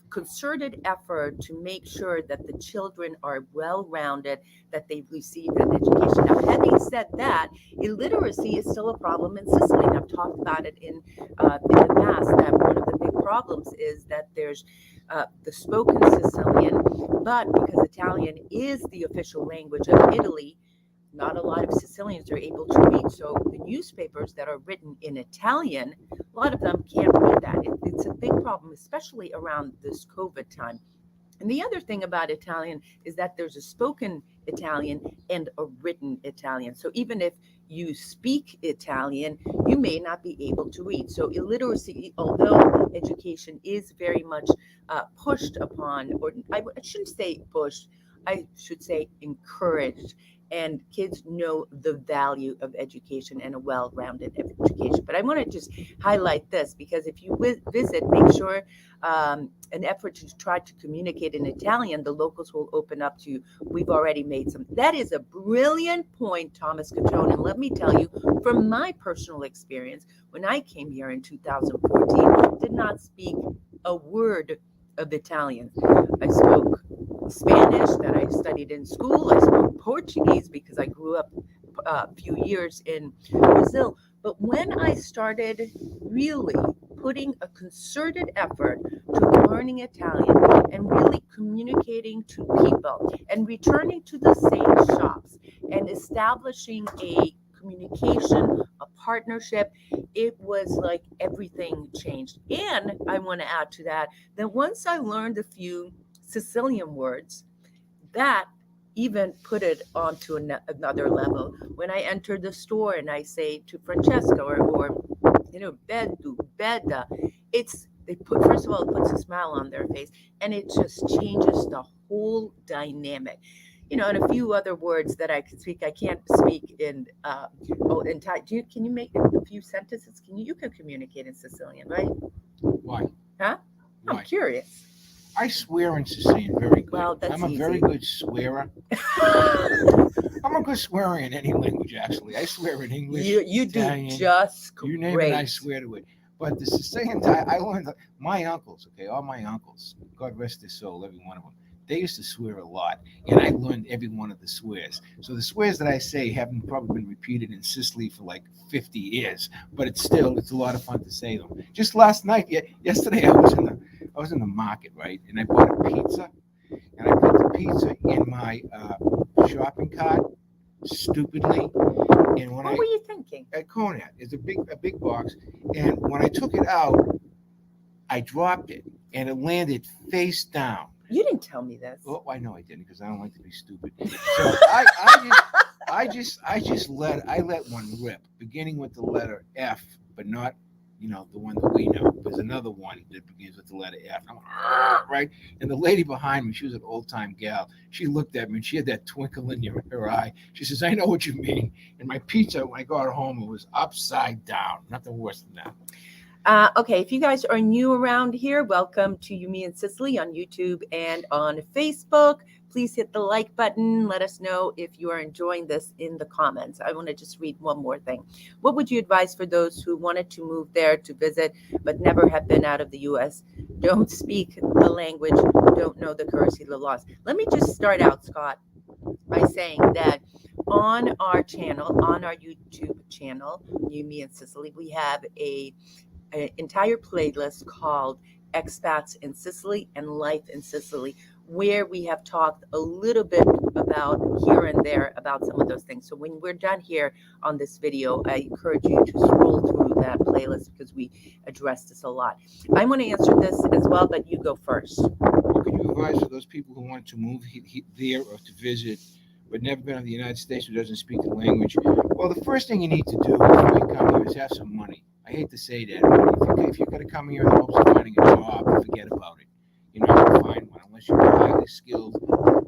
concerted effort to make sure that the children are well-rounded, that they've received an education. Now, having said that, illiteracy is still a problem in Sicily. And I've talked about it in the past, that one of the big problems is that there's the spoken Sicilian, but because Italian is the official language of Italy, not a lot of Sicilians are able to read. So the newspapers that are written in Italian, a lot of them can't read that. It's a big problem, especially around this COVID time. And the other thing about Italian is that there's a spoken Italian and a written Italian. So even if you speak Italian, you may not be able to read. So illiteracy, although education is very much pushed upon, or I shouldn't say pushed, I should say encouraged, and kids know the value of education and a well-rounded education. But I want to just highlight this because if you visit, make sure an effort to try to communicate in Italian, the locals will open up to you. We've already made some. That is a brilliant point, Thomas Cachone. And let me tell you, from my personal experience, when I came here in 2014, I did not speak a word of Italian. I spoke Spanish that I studied in school. I spoke Portuguese because I grew up a few years in Brazil. But when I started really putting a concerted effort to learning Italian and really communicating to people and returning to the same shops and establishing a communication, a partnership, it was like everything changed. And I want to add to that once I learned a few Sicilian words, that even put it onto another level. When I enter the store and I say to Francesca or bedu, beda, first of all, it puts a smile on their face, and it just changes the whole dynamic. And a few other words that I can speak. I can't speak in in Thai. Can you make a few sentences? You can communicate in Sicilian, right? Why? Huh? Why? I'm curious. I swear in Sicilian very good. Well, that's I'm a easy. very good swearer. I'm a good swearer in any language, actually. I swear in English, You Italian, do just great. you name it, I swear to it. But the Sicilian, I learned, my uncles, all my uncles, God rest their soul, every one of them, they used to swear a lot, and I learned every one of the swears. So the swears that I say haven't probably been repeated in Sicily for like 50 years, but it's a lot of fun to say them. Just last night, yesterday, I was in the market, right, and I bought a pizza, and I put the pizza in my shopping cart stupidly. And when What were you thinking? at Conant, it's a big box, and when I took it out, I dropped it, and it landed face down. You didn't tell me this. Oh, I know I didn't because I don't like to be stupid. So I just let one rip, beginning with the letter F, but not, the one that we know. There's another one that begins with the letter F. I'm like, right? And the lady behind me, she was an old time gal. She looked at me and she had that twinkle in her eye. She says, "I know what you mean." And my pizza, when I got home, it was upside down. Nothing worse than that. Okay, if you guys are new around here, welcome to You, Me, and Sicily on YouTube and on Facebook. Please hit the like button. Let us know if you are enjoying this in the comments. I want to just read one more thing. What would you advise for those who wanted to move there to visit but never have been out of the U.S., don't speak the language, don't know the currency, the laws? Let me just start out, Scott, by saying that on our channel, on our YouTube channel, You, Me, and Sicily, we have an entire playlist called Expats in Sicily and Life in Sicily, where we have talked a little bit about here and there about some of those things. So when we're done here on this video, I encourage you to scroll through that playlist because we address this a lot. I want to answer this as well, but you go first. What can you advise for those people who want to move there or to visit but never been to the United States, who doesn't speak the language? Well, the first thing you need to do before you come here is have some money. I hate to say that, but if you're going to come here in the hopes of finding a job, forget about it. You're not going to find one unless you're a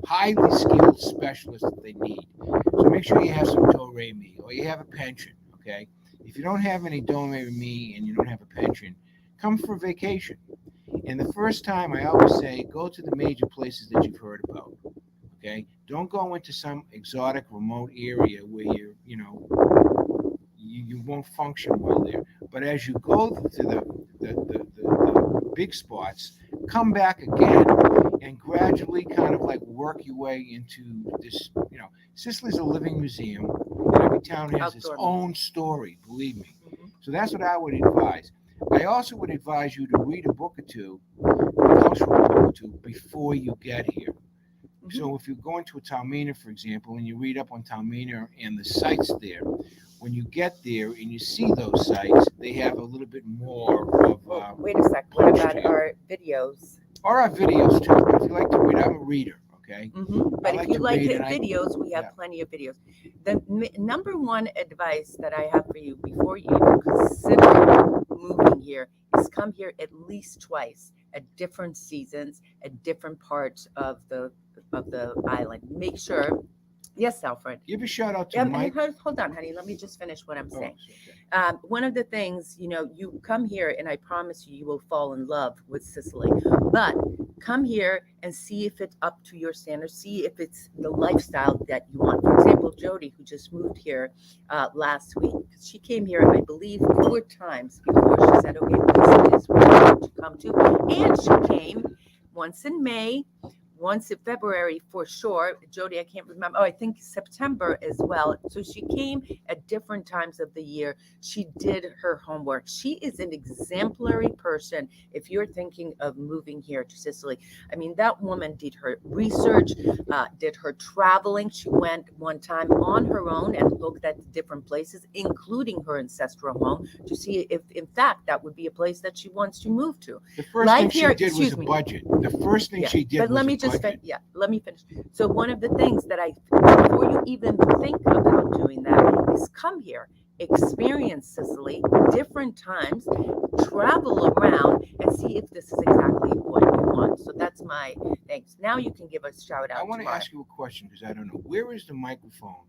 highly skilled specialist that they need. So make sure you have some do-re-mi or you have a pension, okay? If you don't have any do-re-mi and you don't have a pension, come for a vacation. And the first time, I always say, go to the major places that you've heard about, okay? Don't go into some exotic, remote area where you won't function well there. But as you go to the big spots, come back again and gradually kind of like work your way into this. Sicily's a living museum, and every town has its own story, believe me. So that's what I would advise. I also would advise you to read a book or two, a cultural book or two, before you get here. So if you're going to a Taormina, for example, and you read up on Taormina and the sites there, when you get there and you see those sites, they have a little bit more of. Wait a sec. What about our videos? Or our videos too. If you like to read, I'm a reader. Okay. But if you like videos, we have plenty of videos. The number one advice that I have for you before you even consider moving here is come here at least twice at different seasons, at different parts of the island. Make sure. Yes, Alfred. Give a shout out to Mike. Hold on, honey. Let me just finish what I'm saying. Okay. One of the things, you come here and I promise you will fall in love with Sicily. But come here and see if it's up to your standards. See if it's the lifestyle that you want. For example, Jody, who just moved here last week, she came here, I believe, 4 times before she said, okay, this is where I want to come to. And she came once in May, once in February for sure. Jody, I can't remember. Oh, I think September as well. So she came at different times of the year. She did her homework. She is an exemplary person if you're thinking of moving here to Sicily. I mean, that woman did her research, did her traveling. She went one time on her own and looked at different places, including her ancestral home, to see if, in fact, that would be a place that she wants to move to. The first thing she did was a budget. The first thing she did was a budget. Let me finish. So one of the things that before you even think about doing that is come here, experience Sicily, different times, travel around and see if this is exactly what you want. So that's my thanks. Now you can give a shout out. I want to ask you a question because I don't know. Where is the microphone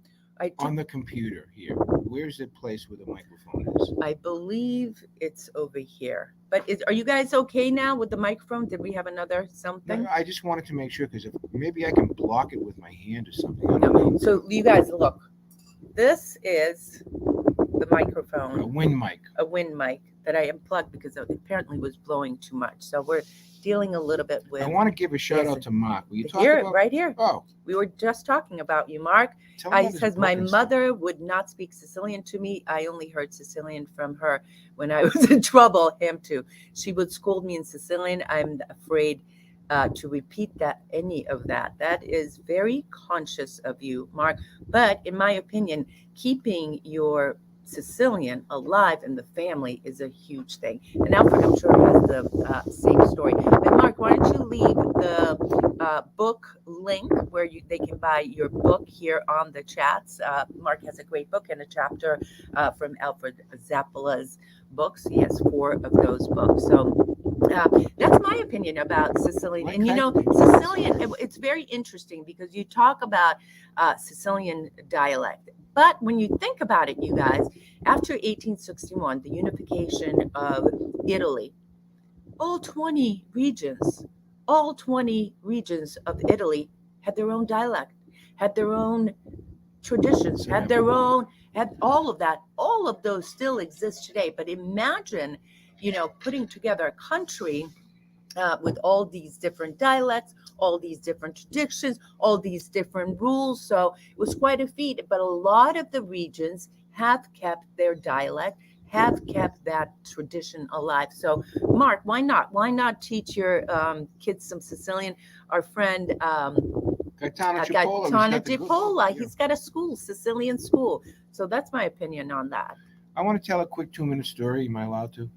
on the computer here? Where's the place where the microphone is? I believe it's over here. But are you guys okay now with the microphone? Did we have another something? No, I just wanted to make sure because maybe I can block it with my hand or something. No. So you guys look. This is the microphone. A wind mic. A wind mic that I unplugged because it apparently was blowing too much. So we're dealing a little bit with. I want to give a shout out to Mark. Will you talk about right here? Oh, we were just talking about you, Mark. I said my mother would not speak Sicilian to me. I only heard Sicilian from her when I was in trouble. Him too. She would scold me in Sicilian. I'm afraid to repeat any of that. That is very conscious of you, Mark. But in my opinion, keeping your Sicilian alive in the family is a huge thing. And Alfred, I'm sure, has the same story. And Mark, why don't you leave the book link where they can buy your book here on the chats? Mark has a great book and a chapter from Alfred Zappala's books. He has 4 of those books. So that's my opinion about Sicilian. And Sicilian, it's very interesting because you talk about Sicilian dialect. But when you think about it, you guys, after 1861, the unification of Italy, all 20 regions, all 20 regions of Italy had their own dialect, had their own traditions, had their own, had all of that. All of those still exist today. But imagine, putting together a country with all these different dialects, all these different traditions, all these different rules. So it was quite a feat. But a lot of the regions have kept their dialect, have kept that tradition alive. So, Mark, why not? Why not teach your kids some Sicilian? Our friend Gaetano Cipolla, he's got a school, Sicilian school. So that's my opinion on that. I want to tell a quick 2-minute story. Am I allowed to?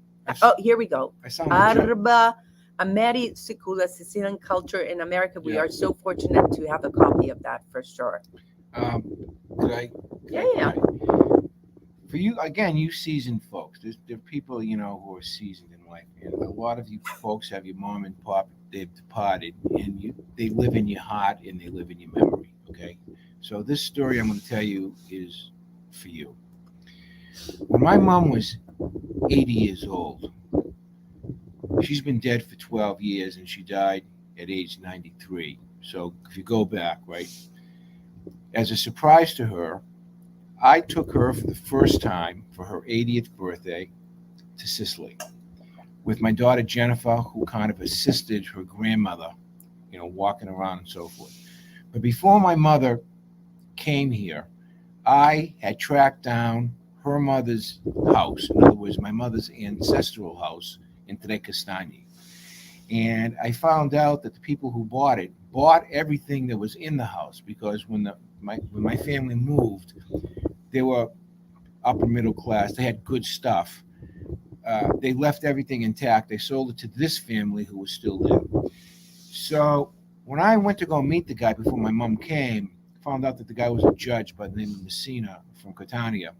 Here we go. I sound like Arba Ameri Sicula, Sicilian culture in America. We are so fortunate to have a copy of that for sure. Yeah. For you, again, you seasoned folks. There are people, who are seasoned in life. And a lot of you folks have your mom and pop, they've departed, and they live in your heart and they live in your memory, okay? So this story I'm going to tell you is for you. When my mom was 80 years old, she's been dead for 12 years and she died at age 93. So if you go back, right, as a surprise to her, I took her for the first time for her 80th birthday to Sicily with my daughter Jennifer, who kind of assisted her grandmother, walking around and so forth. But before my mother came here, I had tracked down her mother's house, in other words, my mother's ancestral house in Tre Castagni. And I found out that the people who bought it bought everything that was in the house, because when my family moved, they were upper middle class. They had good stuff. They left everything intact. They sold it to this family who was still there. So when I went to go meet the guy before my mom came, found out that the guy was a judge by the name of Messina from Catania.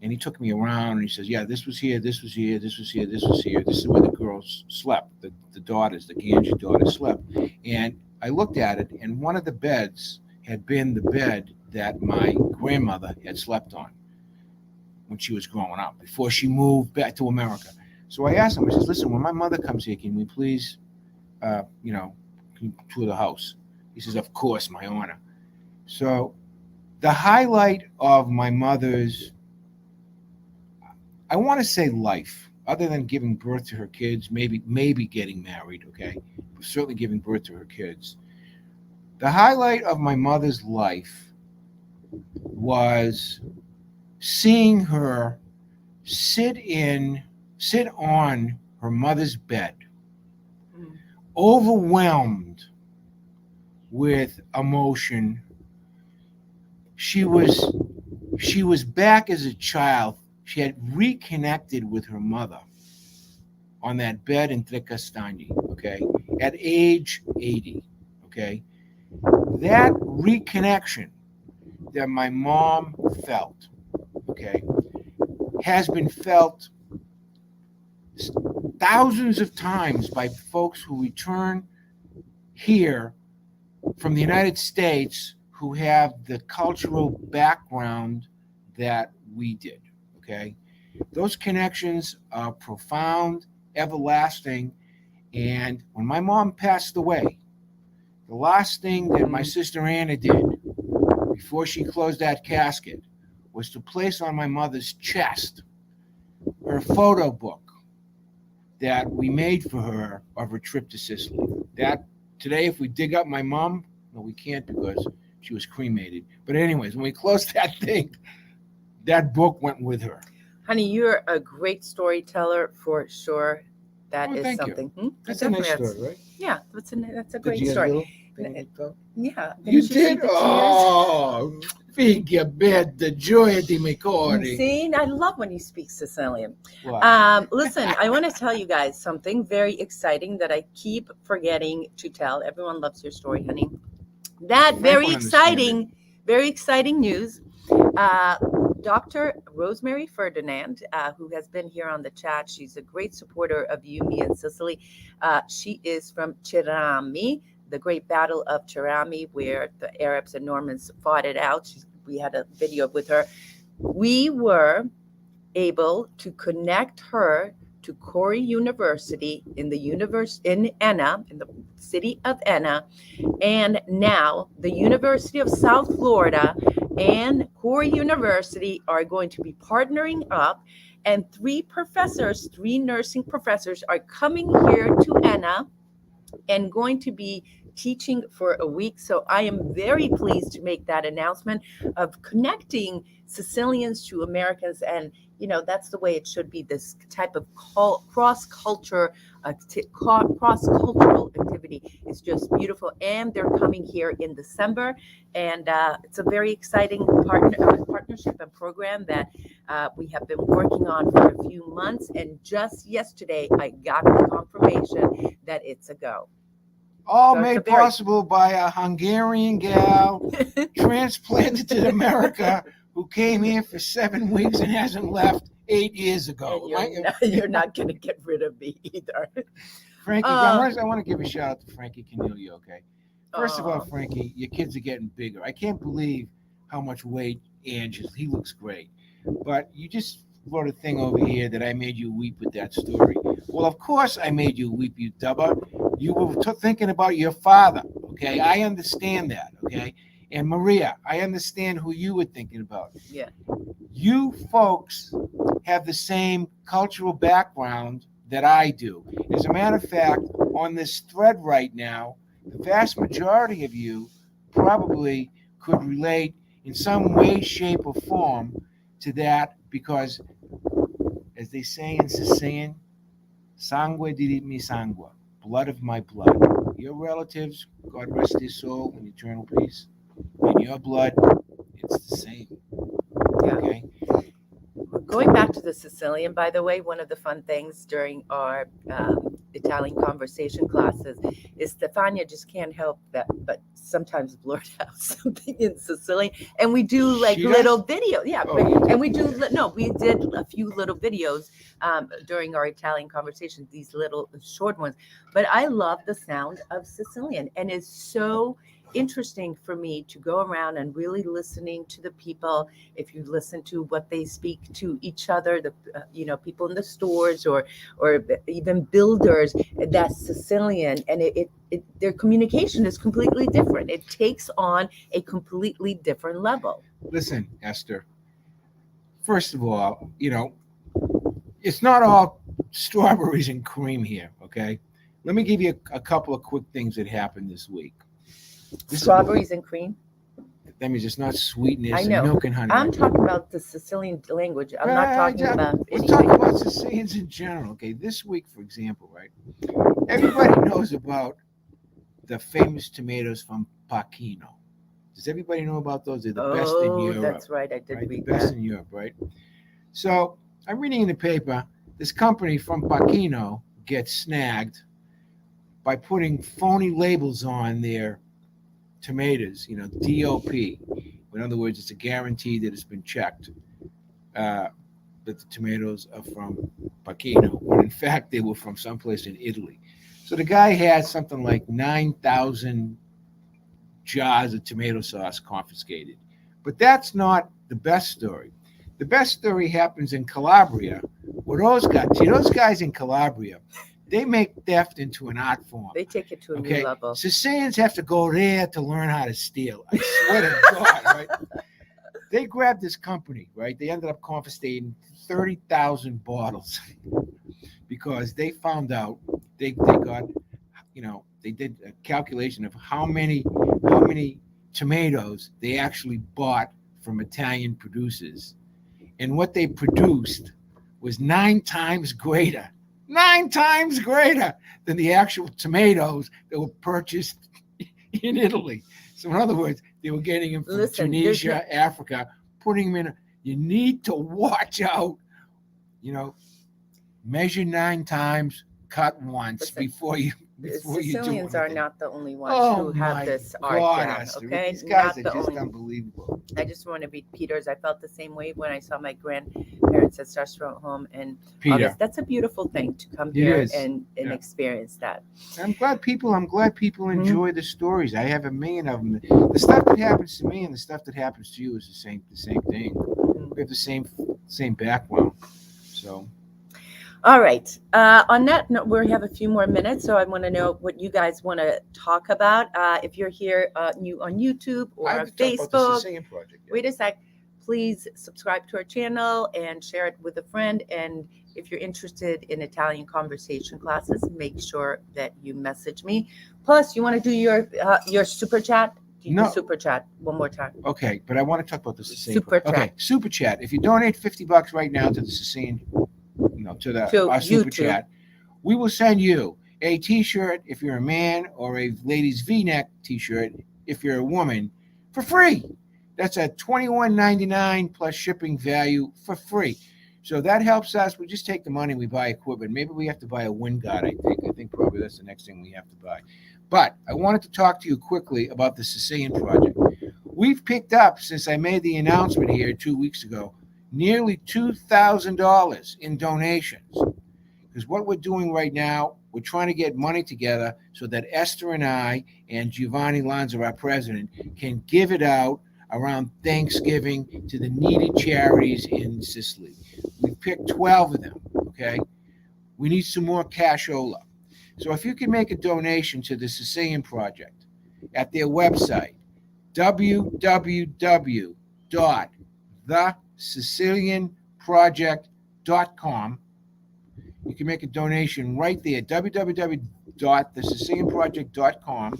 And he took me around and he says, yeah, this was here, this was here, this was here, this was here. This is where the girls slept, the daughters, the Ganji daughters slept. And I looked at it, and one of the beds had been the bed that my grandmother had slept on when she was growing up, before she moved back to America. So I asked him, I says, listen, when my mother comes here, can we please, can you tour the house? He says, of course, my honor. So the highlight of my mother's, I want to say life, other than giving birth to her kids, maybe getting married, okay? Certainly giving birth to her kids. The highlight of my mother's life was seeing her sit on her mother's bed, overwhelmed with emotion. She was back as a child. She had reconnected with her mother on that bed in Tre Castagni, okay, at age 80, okay? That reconnection that my mom felt, okay, has been felt thousands of times by folks who return here from the United States who have the cultural background that we did, okay? Those connections are profound, everlasting, and when my mom passed away, the last thing that my sister Anna did before she closed that casket was to place on my mother's chest her photo book that we made for her of her trip to Sicily. That today, if we dig up my mom, no, we can't because she was cremated. But anyways, when we closed that thing, that book went with her. Honey, you're a great storyteller for sure. That Oh, is thank you. something. That's a nice Definitely, story, right? yeah, that's a Did great you get a story. little thing in your thumb? Yeah, You didn't see did? the tears? Oh, figlia bella, gioia di me cuore. See, I love when you speak Sicilian. Wow. Listen, I want to tell you guys something very exciting that I keep forgetting to tell. Everyone loves your story, honey. That Frank won't understand very exciting news. Dr. Rosemary Ferdinand, who has been here on the chat, she's a great supporter of you, me, and Sicily. She is from Cerami, the great battle of Cerami, where the Arabs and Normans fought it out. We had a video with her. We were able to connect her to Corey University in Enna, in the city of Enna, and now the University of South Florida and Corey University are going to be partnering up, and three nursing professors are coming here to Enna and going to be teaching for a week. So I am very pleased to make that announcement of connecting Sicilians to Americans. And, that's the way it should be. This type of cross-cultural activity is just beautiful. And they're coming here in December. And it's a very exciting partnership and program that we have been working on for a few months. And just yesterday, I got the confirmation that it's a go. All So it's made possible by a Hungarian gal transplanted to America who came here for 7 weeks and hasn't left 8 years ago. And you're not going to get rid of me either. Frankie, I want to give a shout out to Frankie Cornelia, okay? First of all, Aw. Frankie, your kids are getting bigger. I can't believe how much weight Ange is. He looks great. But you just wrote a thing over here that I made you weep with that story. Well, of course I made you weep, you dubber. You were thinking about your father, okay? I understand that, okay? And Maria, I understand who you were thinking about. Yeah. You folks have the same cultural background that I do. As a matter of fact, on this thread right now, the vast majority of you probably could relate in some way, shape, or form to that because, as they say in Sicilian, sangue di mi sangue, blood of my blood. Your relatives, God rest their soul in eternal peace, in your blood, it's the same. Yeah. Okay? Going back to the Sicilian, by the way, one of the fun things during our Italian conversation classes is Stefania just can't help that, but sometimes blurt out something in Sicilian, and we do like little video. Yeah, and we do. No, we did a few little videos during our Italian conversations. These little short ones, but I love the sound of Sicilian, and it's so interesting for me to go around and really listening to the people. If you listen to what they speak to each other, the people in the stores or even builders, that's Sicilian, and their communication is completely different. It takes on a completely different level. Listen, Esther. First of all, it's not all strawberries and cream here, okay? Let me give you a couple of quick things that happened this week. Strawberries and cream? That means it's not sweetness I know. and milk and honey. I'm talking about the Sicilian language. I'm not talking about Let's anything. talk about Sicilians in general, okay? This week, for example, right? Everybody knows about the famous tomatoes from Pachino. Does everybody know about those? They're the best in Europe. That's right. I did read the best that. in Europe, right? So I'm reading in the paper, this company from Pachino gets snagged by putting phony labels on their tomatoes, DOP. In other words, it's a guarantee that it's been checked that the tomatoes are from Pachino, when in fact they were from someplace in Italy. So the guy had something like 9,000 jars of tomato sauce confiscated. But that's not the best story. The best story happens in Calabria, where those guys in Calabria, they make theft into an art form. They take it to a new level. Sicilians have to go there to learn how to steal. I swear to God, right? They grabbed this company, right? They ended up confiscating 30,000 bottles because they found out they got, they did a calculation of how many tomatoes they actually bought from Italian producers, and what they produced was 9 times greater 9 times greater than the actual tomatoes that were purchased in Italy. So in other words, they were getting them from Listen, Tunisia, Africa, putting them in. You need to watch out. You know, measure 9 times, cut once Listen, before you do Sicilians are anything. not the only ones Oh who have my this art God, down. Esther, Okay, these guys not are the just only. unbelievable. I just want to read Peter's. I felt the same way when I saw my grandparents' ancestral home in Peter, August. That's a beautiful thing to come It here is. and Yeah. experience that. I'm glad people Mhm. enjoy the stories. I have a million of them. The stuff that happens to me and the stuff that happens to you is the same thing. Mhm. We have the same background. So All right. On that note, we have a few more minutes, so I want to know what you guys want to talk about. If you're here new on YouTube or I have on to talk about the Facebook, Sicilian project. wait a sec. Please subscribe to our channel and share it with a friend. And if you're interested in Italian conversation classes, make sure that you message me. Plus, you want to do your super chat? Do No. the super chat one more time. Okay, but I want to talk about the Sicilian Super project. Okay, super chat. If you donate $50 right now to the Sicilian, to our super YouTube. chat, we will send you a T-shirt if you're a man, or a ladies V-neck T-shirt if you're a woman, for free. That's at $21.99 plus shipping value for free. So that helps us. We just take the money, we buy equipment. Maybe we have to buy a wind guard. I think probably that's the next thing we have to buy. But I wanted to talk to you quickly about the Sicilian project. We've picked up, since I made the announcement here 2 weeks ago, nearly $2,000 in donations. Because what we're doing right now, we're trying to get money together so that Esther and I and Giovanni Lanza, our president, can give it out around Thanksgiving to the needed charities in Sicily. We've picked 12 of them, okay? We need some more cashola. So if you can make a donation to the Sicilian Project at their website, www.thesicilianproject.com. You can make a donation right there, www.thesicilianproject.com.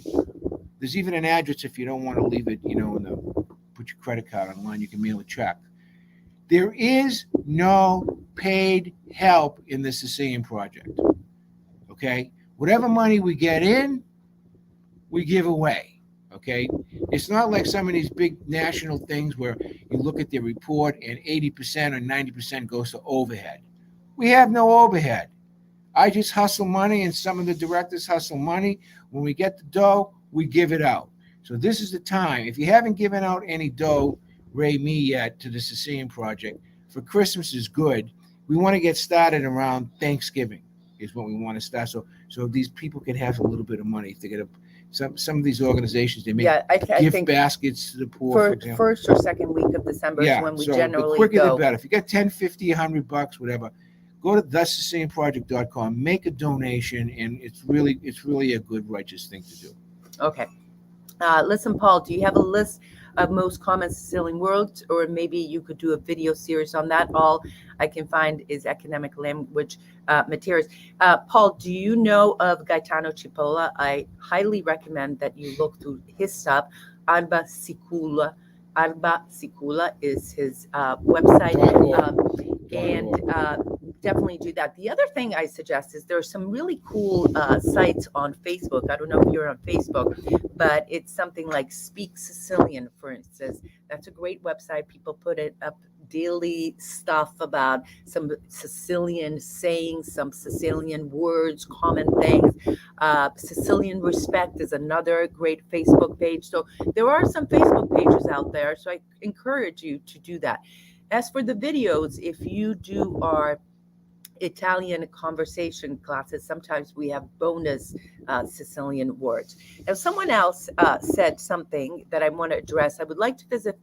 There's even an address if you don't want to leave it, put your credit card online, you can mail a check. There is no paid help in the Sicilian Project, okay? Whatever money we get in, we give away. Okay, it's not like some of these big national things where you look at the report and 80% or 90% goes to overhead. We have no overhead. I just hustle money, and some of the directors hustle money. When we get the dough, we give it out. So this is the time. If you haven't given out any dough, me yet, to the Sicilian Project, for Christmas is good. We want to get started around Thanksgiving is when we want to start. So these people can have a little bit of money. If they get some of these organizations, they make I gift think baskets to the poor, for example. first or second week of December is when we so generally the quicker go. the better. If you get 10, 50, $100, whatever, go to thesicilianproject.com, make a donation, and it's really a good, righteous thing to do. Okay. Listen, Paul, do you have a list of most common Sicilian words, or maybe you could do a video series on that? All I can find is academic language materials. Paul, do you know of Gaetano Cipolla? I highly recommend that you look through his stuff. Alba Sicula is his website. Definitely do that. The other thing I suggest is there are some really cool sites on Facebook. I don't know if you're on Facebook, but it's something like Speak Sicilian, for instance. That's a great website. People put it up daily stuff about some Sicilian sayings, some Sicilian words, common things. Sicilian Respect is another great Facebook page. So there are some Facebook pages out there. So I encourage you to do that. As for the videos, if you do our Italian conversation classes, sometimes we have bonus Sicilian words. Now, someone else said something that I want to address. I would like to visit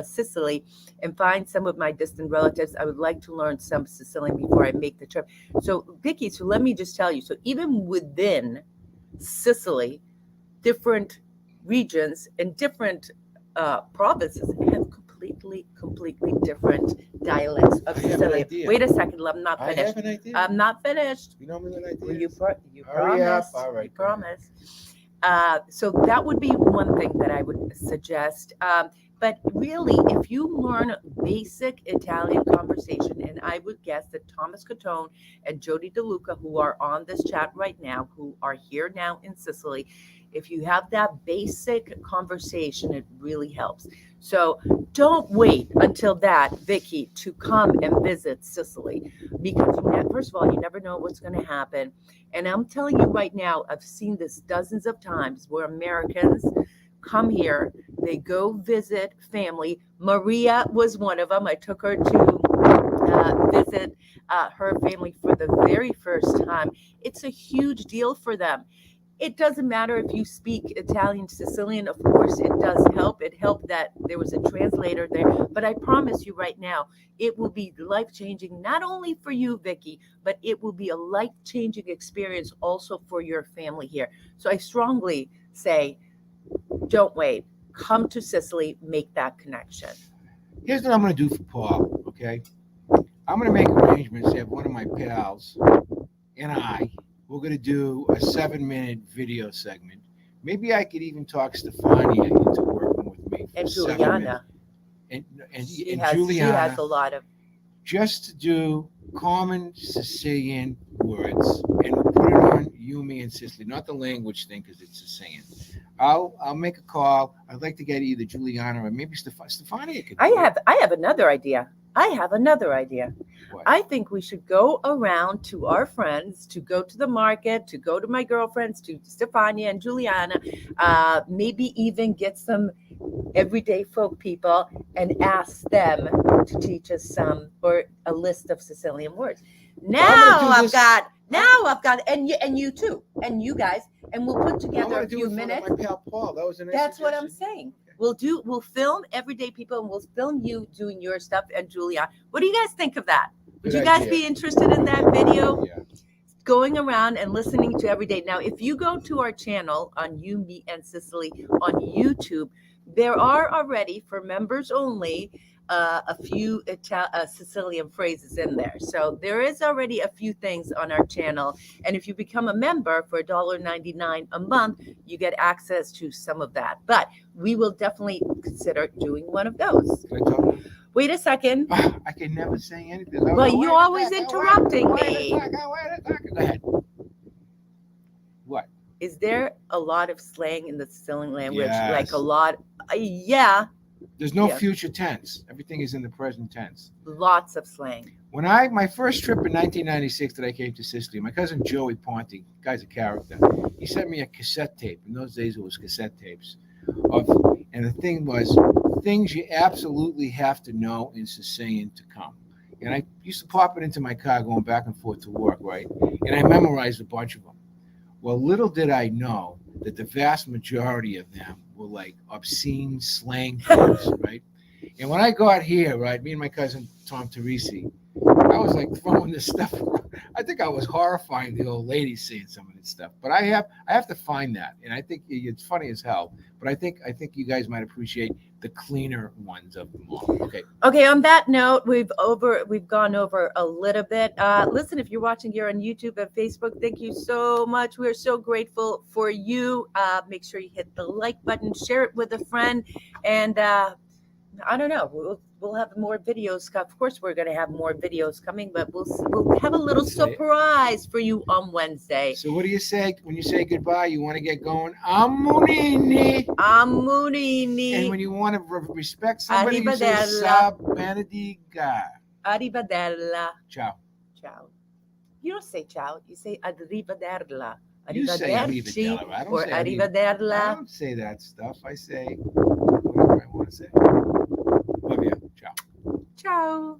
Sicily and find some of my distant relatives. I would like to learn some Sicilian before I make the trip. So, Vicky, so let me just tell you. So, even within Sicily, different regions and different provinces have completely different dialects of Sicilian. Wait a second, I'm not finished. I have an idea. I'm not finished. You know me when I Well, do. you Hurry up. promised. All right, You go ahead. promised. So that would be one thing that I would suggest. But really, if you learn basic Italian conversation, and I would guess that Thomas Cotone and Jody DeLuca, who are on this chat right now, who are here now in Sicily, if you have that basic conversation, it really helps. So don't wait until that, Vicky, to come and visit Sicily, because first of all, you never know what's going to happen. And I'm telling you right now, I've seen this dozens of times where Americans come here, they go visit family. Maria was one of them. I took her to visit her family for the very first time. It's a huge deal for them. It doesn't matter if you speak Italian, Sicilian, of course, it does help. It helped that there was a translator there. But I promise you right now, it will be life-changing, not only for you, Vicky, but it will be a life-changing experience also for your family here. So I strongly say, don't wait. Come to Sicily, make that connection. Here's what I'm going to do for Paul, okay? I'm going to make arrangements to have one of my pals and we're going to do a 7-minute video segment. Maybe I could even talk Stefania into working with me. And Juliana. And Juliana. She has a lot of. Just to do common Sicilian words and put it on Yumi and Sicily, not the language thing because it's Sicilian. I'll make a call. I'd like to get either Juliana or maybe Stefania could. I have another idea. What? I think we should go around to our friends, to go to the market, to go to my girlfriends, to Stefania and Juliana, maybe even get some everyday folk people and ask them to teach us some or a list of Sicilian words. Now I've got, and you too, and you guys, and we'll put together a few minutes. My pal Paul. That's what I'm saying. We'll film everyday people and we'll film you doing your stuff and Julia. What do you guys think of that? Would you guys be interested in that video? Yeah. Going around and listening to everyday. Now, if you go to our channel on Yumi and Sicily on YouTube, there are already for members only a few Sicilian phrases in there. So there is already a few things on our channel. And if you become a member for $1.99 a month, you get access to some of that. But we will definitely consider doing one of those. Can I talk? Wait a second. I can never say anything. Well, you're always interrupting me. Go ahead. What? Is there a lot of slang in the Sicilian language? Yes. Like a lot? Yeah. There's no future tense. Everything is in the present tense. Lots of slang. When my first trip in 1996 that I came to Sicily, my cousin Joey Ponte, guy's a character, he sent me a cassette tape. In those days, it was cassette tapes. And the thing was, things you absolutely have to know in Sicilian to come. And I used to pop it into my car going back and forth to work, right? And I memorized a bunch of them. Well, little did I know that the vast majority of them were like obscene slang terms, right? And when I got here, right, me and my cousin Tom Teresi, I was like throwing this stuff around. I think I was horrifying the old ladies seeing some of this stuff. But I have to find that, and I think it's funny as hell. But I think you guys might appreciate the cleaner ones of them all. Okay. Okay. On that note, we've gone over a little bit. Listen, if you're watching here on YouTube and Facebook, thank you so much. We're so grateful for you. Make sure you hit the like button, share it with a friend, and I don't know. We'll have more videos. Of course, we're going to have more videos coming, but we'll have a little surprise for you on Wednesday. So what do you say when you say goodbye? You want to get going? Amunini. Amunini. And when you want to respect somebody, you say sa benedica. Arrivederla. Ciao. Ciao. You don't say ciao. You say arrivederla. You say arrivederla. I don't say arrivederla. I don't say that stuff. I say whatever I want to say. Love you. Ciao. Ciao.